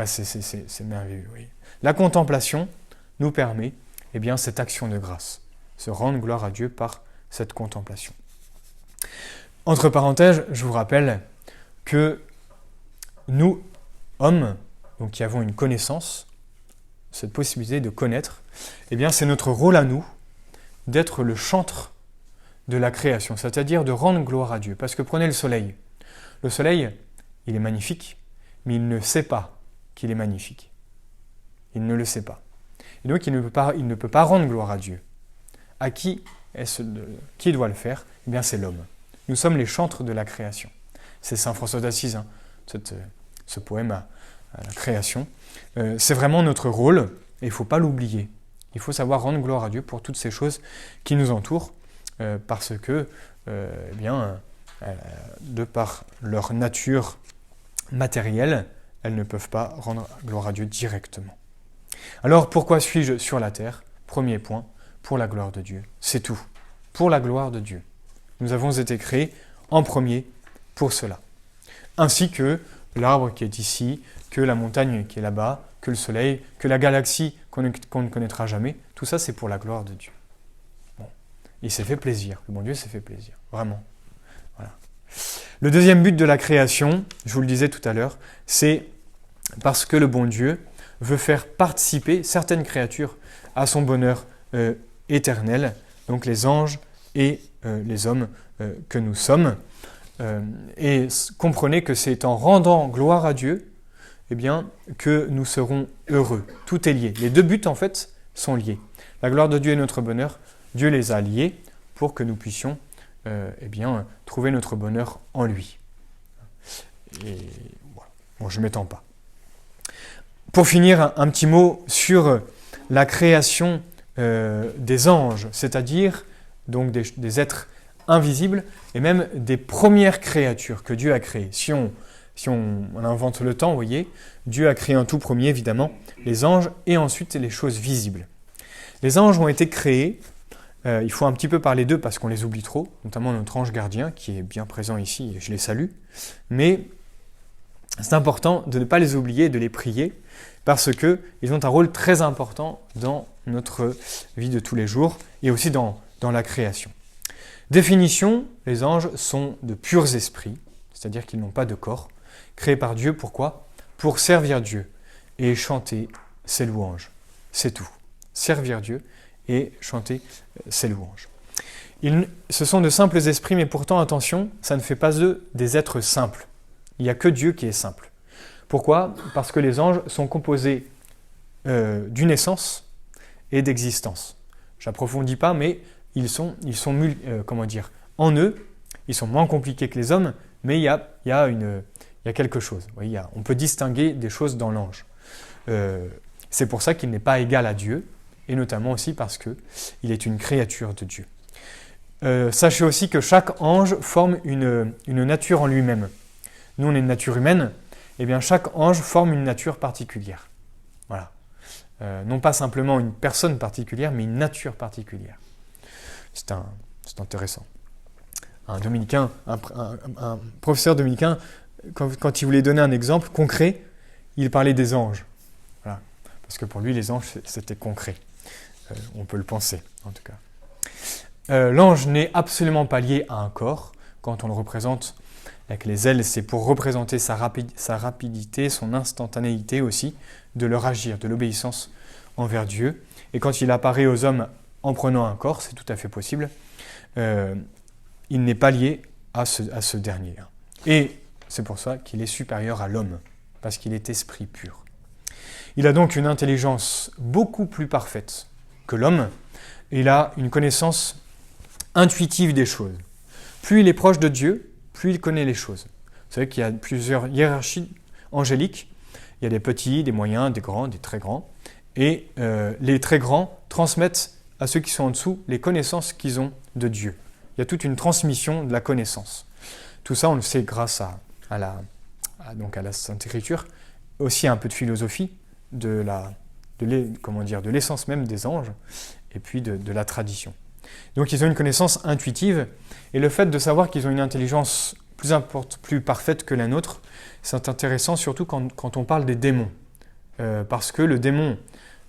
C'est merveilleux. Oui. La contemplation nous permet cette action de grâce. Se rendre gloire à Dieu par cette contemplation. Entre parenthèses, je vous rappelle que nous, hommes, donc qui avons une connaissance, cette possibilité de connaître, c'est notre rôle à nous d'être le chantre de la création, c'est-à-dire de rendre gloire à Dieu. Parce que prenez le soleil. Le soleil, il est magnifique, mais il ne sait pas qu'il est magnifique. Il ne le sait pas. Et donc il ne peut pas rendre gloire à Dieu. À qui doit le faire? Eh bien c'est l'homme. Nous sommes les chantres de la création. C'est saint François d'Assise, hein, ce poème à la création. C'est vraiment notre rôle, et il ne faut pas l'oublier. Il faut savoir rendre gloire à Dieu pour toutes ces choses qui nous entourent, parce que, de par leur nature matérielle, elles ne peuvent pas rendre gloire à Dieu directement. Alors, pourquoi suis-je sur la terre? Premier point, pour la gloire de Dieu. C'est tout. Pour la gloire de Dieu. Nous avons été créés en premier pour cela. Ainsi que l'arbre qui est ici, que la montagne qui est là-bas, que le soleil, que la galaxie qu'on ne connaîtra jamais. Tout ça, c'est pour la gloire de Dieu. Bon. Il s'est fait plaisir. Le bon Dieu s'est fait plaisir. Vraiment. Voilà. Le deuxième but de la création, je vous le disais tout à l'heure, c'est parce que le bon Dieu veut faire participer certaines créatures à son bonheur éternel, donc les anges et les hommes que nous sommes. Et comprenez que c'est en rendant gloire à Dieu que nous serons heureux. Tout est lié. Les deux buts, en fait, sont liés. La gloire de Dieu et notre bonheur, Dieu les a liés pour que nous puissions trouver notre bonheur en lui. Et voilà. Bon, je ne m'étends pas. Pour finir, un petit mot sur la création des anges, c'est-à-dire donc des êtres invisibles et même des premières créatures que Dieu a créées. Si on invente le temps, vous voyez, Dieu a créé en tout premier, évidemment, les anges et ensuite les choses visibles. Les anges ont été créés, il faut un petit peu parler d'eux parce qu'on les oublie trop, notamment notre ange gardien qui est bien présent ici et je les salue, mais c'est important de ne pas les oublier et de les prier parce qu'ils ont un rôle très important dans notre vie de tous les jours et aussi dans la création. Définition, les anges sont de purs esprits, c'est-à-dire qu'ils n'ont pas de corps, créés par Dieu, pourquoi? Pour servir Dieu et chanter ses louanges. C'est tout. Servir Dieu et chanter ses louanges. Ce sont de simples esprits, mais pourtant, attention, ça ne fait pas d'eux des êtres simples. Il n'y a que Dieu qui est simple. Pourquoi? Parce que les anges sont composés d'une essence et d'existence. Je n'approfondis pas, mais en eux, ils sont moins compliqués que les hommes, mais il y a quelque chose. Vous voyez, on peut distinguer des choses dans l'ange. C'est pour ça qu'il n'est pas égal à Dieu, et notamment aussi parce qu'il est une créature de Dieu. Sachez aussi que chaque ange forme une nature en lui-même. Nous, on est une nature humaine, et bien chaque ange forme une nature particulière. Voilà. Non pas simplement une personne particulière, mais une nature particulière. C'est intéressant. Un dominicain, un professeur dominicain, quand il voulait donner un exemple concret, il parlait des anges. Voilà. Parce que pour lui, les anges, c'était concret. On peut le penser, en tout cas. L'ange n'est absolument pas lié à un corps. Quand on le représente avec les ailes, c'est pour représenter sa rapidité, son instantanéité aussi, de leur agir, de l'obéissance envers Dieu. Et quand il apparaît aux hommes en prenant un corps, c'est tout à fait possible, il n'est pas lié à ce dernier. Et c'est pour ça qu'il est supérieur à l'homme, parce qu'il est esprit pur. Il a donc une intelligence beaucoup plus parfaite que l'homme, et il a une connaissance intuitive des choses. Plus il est proche de Dieu, plus il connaît les choses. Vous savez qu'il y a plusieurs hiérarchies angéliques. Il y a des petits, des moyens, des grands, des très grands. Et les très grands transmettent à ceux qui sont en dessous les connaissances qu'ils ont de Dieu. Il y a toute une transmission de la connaissance. Tout ça, on le sait grâce à la Sainte Écriture, aussi un peu de philosophie, de l'essence même des anges, et puis de la tradition. Donc ils ont une connaissance intuitive, et le fait de savoir qu'ils ont une intelligence plus parfaite que la nôtre, c'est intéressant surtout quand on parle des démons. Parce que le démon,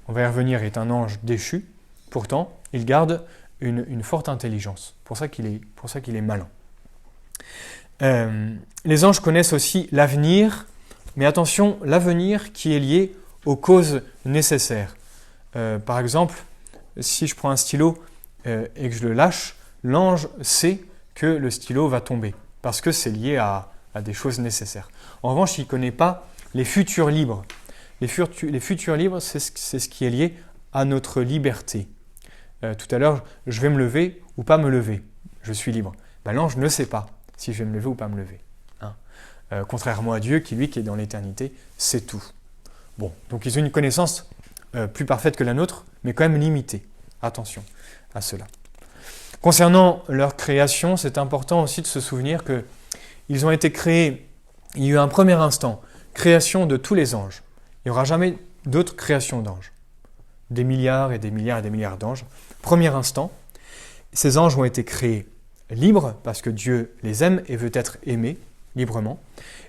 on va y revenir, est un ange déchu, pourtant il garde une forte intelligence, pour ça qu'il est malin. Les anges connaissent aussi l'avenir, mais attention, l'avenir qui est lié aux causes nécessaires. Par exemple, si je prends un stylo et que je le lâche, l'ange sait que le stylo va tomber, parce que c'est lié à à des choses nécessaires. En revanche, il ne connaît pas les futurs libres. Les futurs libres, c'est ce qui est lié à notre liberté. Tout à l'heure, je vais me lever ou pas me lever. Je suis libre. L'ange ne sait pas si je vais me lever ou pas me lever. Contrairement à Dieu, qui lui, qui est dans l'éternité, sait tout. Bon, donc ils ont une connaissance plus parfaite que la nôtre, mais quand même limitée. Attention à cela. Concernant leur création, c'est important aussi de se souvenir qu'ils ont été créés, il y a eu un premier instant, création de tous les anges. Il n'y aura jamais d'autres créations d'anges. Des milliards et des milliards et des milliards d'anges. Premier instant, ces anges ont été créés libres, parce que Dieu les aime et veut être aimé librement.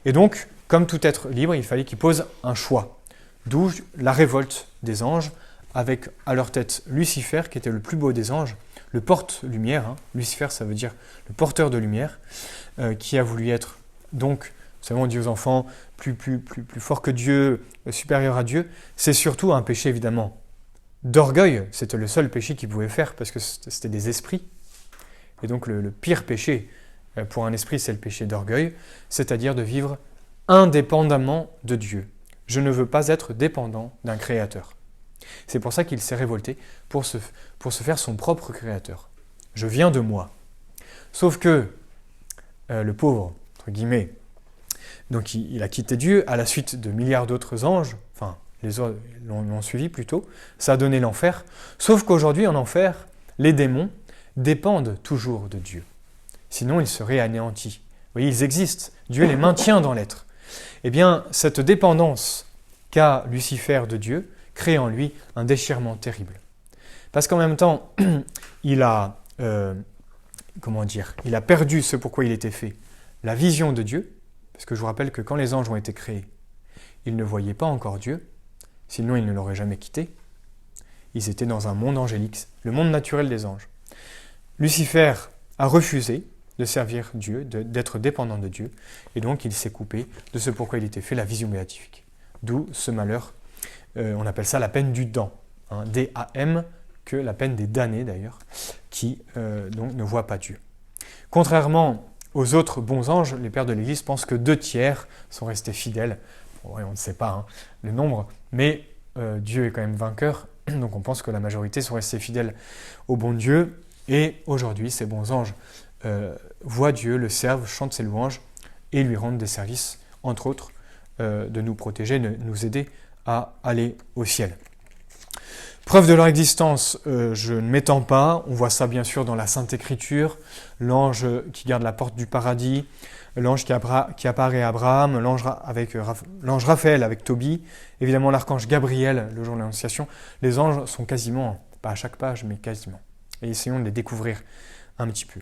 Et donc, comme tout être libre, il fallait qu'ils posent un choix. D'où la révolte des anges, avec à leur tête Lucifer, qui était le plus beau des anges, le porte-lumière. Lucifer, ça veut dire le porteur de lumière, qui a voulu être, donc, vous savez, on dit aux enfants, plus fort que Dieu, supérieur à Dieu. C'est surtout un péché, évidemment, d'orgueil. C'était le seul péché qu'il pouvait faire, parce que c'était des esprits. Et donc, le pire péché pour un esprit, c'est le péché d'orgueil, c'est-à-dire de vivre indépendamment de Dieu. Je ne veux pas être dépendant d'un créateur. C'est pour ça qu'il s'est révolté, pour se faire son propre créateur. Je viens de moi. Sauf que le pauvre, entre guillemets, donc il a quitté Dieu à la suite de milliards d'autres anges, enfin les autres l'ont suivi plutôt, ça a donné l'enfer. Sauf qu'aujourd'hui en enfer, les démons dépendent toujours de Dieu. Sinon ils seraient anéantis. Vous voyez, ils existent. Dieu les maintient dans l'être. Eh bien, cette dépendance qu'a Lucifer de Dieu crée en lui un déchirement terrible. Parce qu'en même temps, il a perdu ce pourquoi il était fait, la vision de Dieu, parce que je vous rappelle que quand les anges ont été créés, ils ne voyaient pas encore Dieu, sinon ils ne l'auraient jamais quitté. Ils étaient dans un monde angélique, le monde naturel des anges. Lucifer a refusé de servir Dieu, d'être dépendant de Dieu, et donc il s'est coupé de ce pourquoi il était fait, la vision béatifique. D'où ce malheur, on appelle ça la peine du damn, D-A-M, que la peine des damnés d'ailleurs, qui donc ne voient pas Dieu. Contrairement aux autres bons anges, les pères de l'Église pensent que 2/3 sont restés fidèles. Bon, on ne sait pas le nombre, mais Dieu est quand même vainqueur, donc on pense que la majorité sont restés fidèles au bon Dieu, et aujourd'hui ces bons anges voient Dieu, le servent, chantent ses louanges, et lui rendent des services, entre autres, de nous protéger, de nous aider à aller au ciel. Preuve de leur existence, je ne m'étends pas, on voit ça bien sûr dans la Sainte Écriture, l'ange qui garde la porte du paradis, l'ange qui apparaît à Abraham, l'ange Raphaël avec Tobie, évidemment l'archange Gabriel le jour de l'Annonciation. Les anges sont quasiment, pas à chaque page, mais quasiment. Et essayons de les découvrir un petit peu.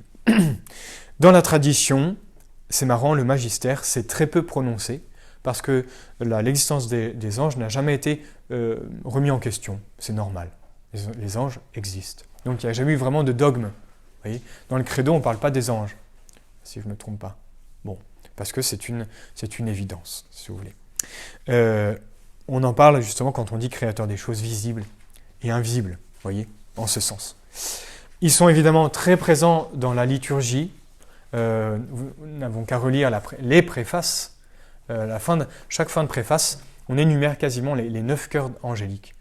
Dans la tradition, c'est marrant, le magistère s'est très peu prononcé, parce que l'existence des anges n'a jamais été remis en question. C'est normal. Les anges existent. Donc il n'y a jamais eu vraiment de dogme. Vous voyez, dans le credo, on ne parle pas des anges, si je ne me trompe pas. Bon, parce que c'est une évidence, si vous voulez. On en parle justement quand on dit créateur des choses visibles et invisibles, vous voyez, en ce sens. Ils sont évidemment très présents dans la liturgie. Nous n'avons qu'à relire les préfaces. Chaque fin de préface, on énumère quasiment les 9 chœurs angéliques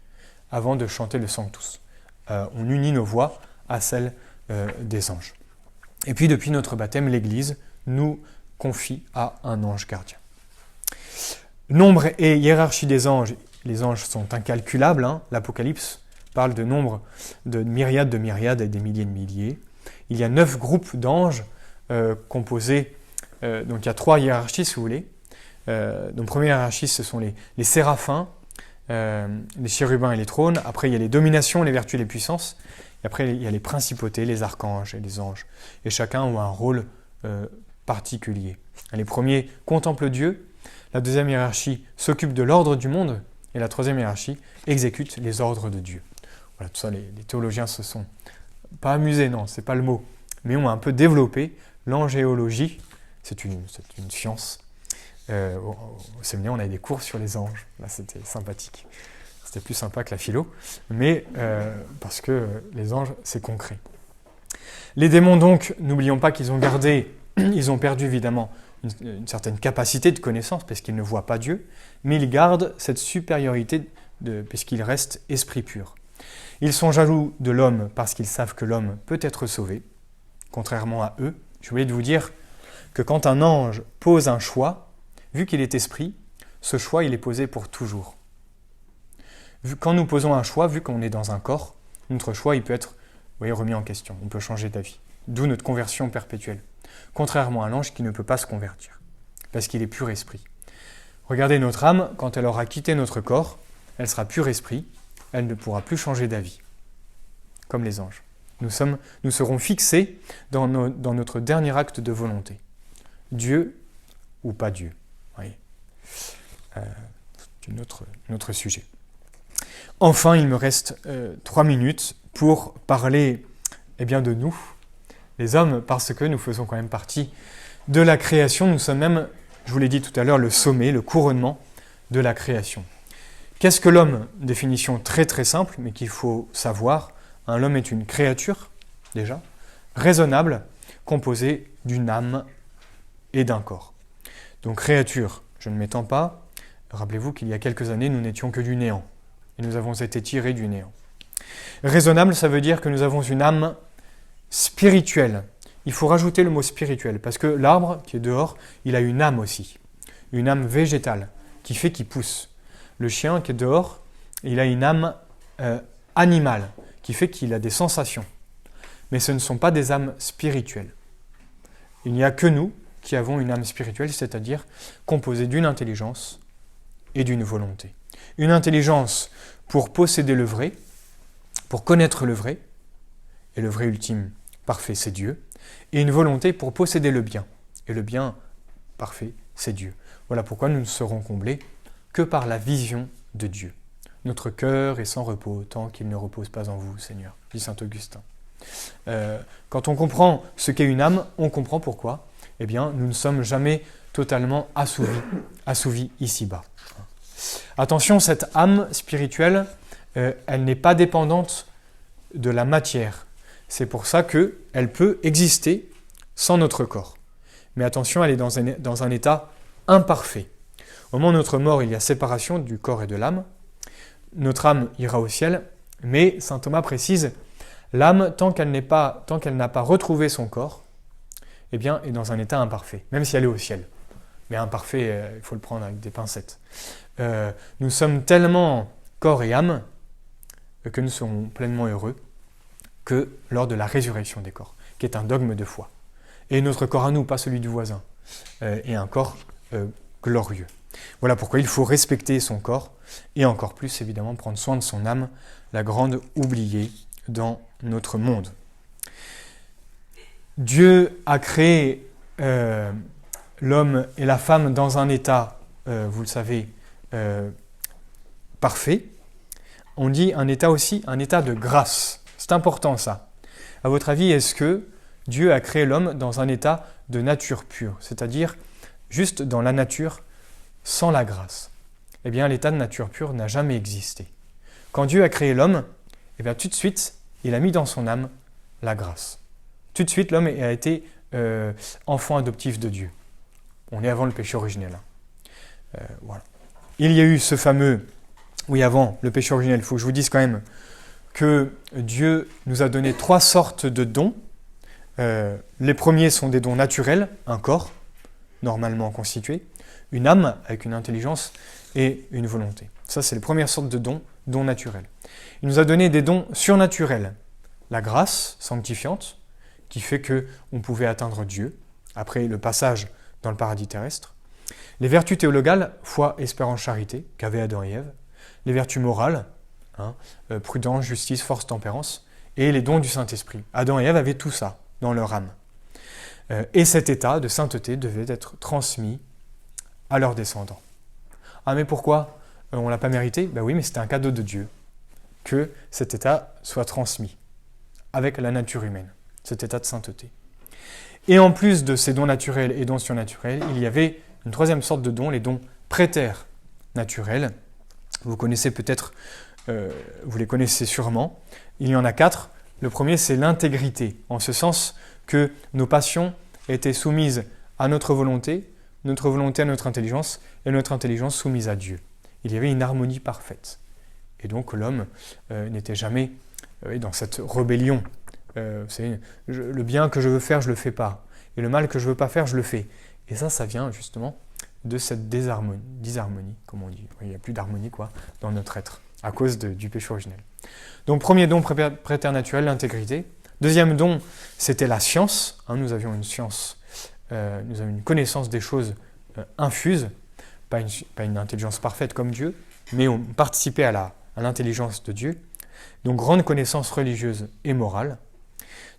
avant de chanter le Sanctus. On unit nos voix à celles des anges. Et puis, depuis notre baptême, l'Église nous confie à un ange gardien. Nombre et hiérarchie des anges. Les anges sont incalculables. L'Apocalypse parle de nombre de myriades et des milliers de milliers. Il y a 9 groupes d'anges composés. Donc, il y a 3 hiérarchies, si vous voulez. Donc, première hiérarchie, ce sont les séraphins, les chérubins et les trônes. Après, il y a les dominations, les vertus et les puissances. Et après, il y a les principautés, les archanges et les anges. Et chacun a un rôle particulier. Les premiers contemplent Dieu. La deuxième hiérarchie s'occupe de l'ordre du monde. Et la troisième hiérarchie exécute les ordres de Dieu. Voilà, tout ça, les théologiens se sont pas amusés, non, c'est pas le mot, mais ont un peu développé l'angéologie. C'est une science. Au séminaire, on avait des cours sur les anges. Là, c'était sympathique. C'était plus sympa que la philo, mais parce que les anges, c'est concret. Les démons, donc, n'oublions pas qu'ils ont perdu évidemment une certaine capacité de connaissance, parce qu'il ne voit pas Dieu, mais ils gardent cette supériorité puisqu'ils restent esprit pur. Ils sont jaloux de l'homme parce qu'ils savent que l'homme peut être sauvé, contrairement à eux. Je voulais vous dire que quand un ange pose un choix, vu qu'il est esprit, ce choix il est posé pour toujours. Quand nous posons un choix, vu qu'on est dans un corps, notre choix il peut être remis en question, on peut changer d'avis. D'où notre conversion perpétuelle. Contrairement à l'ange qui ne peut pas se convertir, parce qu'il est pur esprit. Regardez notre âme, quand elle aura quitté notre corps, elle sera pur esprit, elle ne pourra plus changer d'avis, comme les anges. Nous serons fixés dans notre dernier acte de volonté. Dieu ou pas Dieu. Oui. C'est un autre sujet. Enfin, il me reste 3 minutes pour parler de nous, les hommes, parce que nous faisons quand même partie de la création. Nous sommes même, je vous l'ai dit tout à l'heure, le sommet, le couronnement de la création. Qu'est-ce que l'homme? Définition très très simple, mais qu'il faut savoir. L'homme est une créature, déjà, raisonnable, composée d'une âme et d'un corps. Donc créature, je ne m'étends pas. Rappelez-vous qu'il y a quelques années, nous n'étions que du néant. Et nous avons été tirés du néant. Raisonnable, ça veut dire que nous avons une âme spirituelle. Il faut rajouter le mot spirituel, parce que l'arbre qui est dehors, il a une âme aussi. Une âme végétale, qui fait qu'il pousse. Le chien qui est dehors, il a une âme animale, qui fait qu'il a des sensations. Mais ce ne sont pas des âmes spirituelles. Il n'y a que nous qui avons une âme spirituelle, c'est-à-dire composée d'une intelligence et d'une volonté. Une intelligence pour posséder le vrai, pour connaître le vrai, et le vrai ultime parfait, c'est Dieu, et une volonté pour posséder le bien, et le bien parfait, c'est Dieu. Voilà pourquoi nous ne serons comblés que par la vision de Dieu. Notre cœur est sans repos tant qu'il ne repose pas en vous, Seigneur, dit saint Augustin. Quand on comprend ce qu'est une âme, on comprend pourquoi. Nous ne sommes jamais totalement assouvis ici-bas. Attention, cette âme spirituelle, elle n'est pas dépendante de la matière. C'est pour ça qu'elle peut exister sans notre corps. Mais attention, elle est dans un état imparfait. Au moment de notre mort, il y a séparation du corps et de l'âme. Notre âme ira au ciel, mais saint Thomas précise, l'âme, tant qu'elle n'a pas retrouvé son corps, est dans un état imparfait, même si elle est au ciel. Mais imparfait, il faut le prendre avec des pincettes. Nous sommes tellement corps et âme que nous serons pleinement heureux que lors de la résurrection des corps, qui est un dogme de foi. Et notre corps à nous, pas celui du voisin, est un corps glorieux. Voilà pourquoi il faut respecter son corps et encore plus, évidemment, prendre soin de son âme, la grande oubliée dans notre monde. Dieu a créé l'homme et la femme dans un état, vous le savez, parfait. On dit un état aussi, un état de grâce. C'est important ça. À votre avis, est-ce que Dieu a créé l'homme dans un état de nature pure, c'est-à-dire juste dans la nature sans la grâce? L'état de nature pure n'a jamais existé. Quand Dieu a créé l'homme, tout de suite, il a mis dans son âme la grâce. Tout de suite, l'homme a été enfant adoptif de Dieu. On est avant le péché originel. Voilà. Il y a eu ce fameux, avant le péché originel, il faut que je vous dise quand même que Dieu nous a donné 3 sortes de dons. Les premiers sont des dons naturels, un corps normalement constitué, une âme avec une intelligence et une volonté. Ça, c'est les premières sortes de dons naturels. Il nous a donné des dons surnaturels. La grâce sanctifiante, qui fait qu'on pouvait atteindre Dieu, après le passage dans le paradis terrestre. Les vertus théologales, foi, espérance, charité, qu'avaient Adam et Ève. Les vertus morales, prudence, justice, force, tempérance. Et les dons du Saint-Esprit. Adam et Ève avaient tout ça dans leur âme. Et cet état de sainteté devait être transmis à leurs descendants. Ah mais pourquoi on ne l'a pas mérité? Oui, mais c'était un cadeau de Dieu que cet état soit transmis avec la nature humaine, cet état de sainteté. Et en plus de ces dons naturels et dons surnaturels, il y avait une 3e sorte de dons, les dons prétères naturels. Vous connaissez peut-être, vous les connaissez sûrement. Il y en a 4. Le premier, c'est l'intégrité, en ce sens que nos passions étaient soumises à notre volonté à notre intelligence, et notre intelligence soumise à Dieu. Il y avait une harmonie parfaite. Et donc l'homme n'était jamais dans cette rébellion. Le bien que je veux faire, je ne le fais pas. Et le mal que je ne veux pas faire, je le fais. Et ça vient justement de cette disharmonie, comme on dit. Il n'y a plus d'harmonie dans notre être, à cause du péché originel. Donc premier don préternaturel, l'intégrité. Deuxième don, c'était la science. Nous avions une science, nous avions une connaissance des choses infuse, pas une intelligence parfaite comme Dieu, mais on participait à l'intelligence de Dieu. Donc grande connaissance religieuse et morale.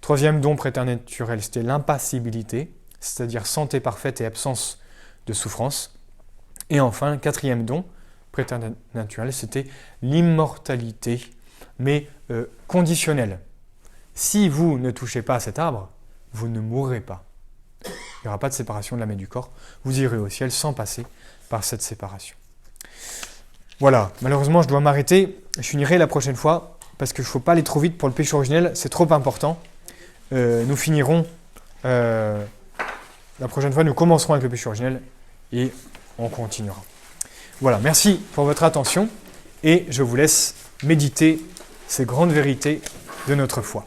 Troisième don préternaturel, c'était l'impassibilité, c'est-à-dire santé parfaite et absence de souffrance. Et enfin, quatrième don préternaturel, c'était l'immortalité, mais conditionnelle. Si vous ne touchez pas à cet arbre, vous ne mourrez pas. Il n'y aura pas de séparation de l'âme et du corps. Vous irez au ciel sans passer par cette séparation. Voilà, malheureusement je dois m'arrêter. Je finirai la prochaine fois, parce qu'il ne faut pas aller trop vite pour le péché originel, c'est trop important. Nous finirons, la prochaine fois nous commencerons avec le péché originel et on continuera. Voilà, merci pour votre attention et je vous laisse méditer ces grandes vérités de notre foi.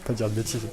Pas dire de bêtises.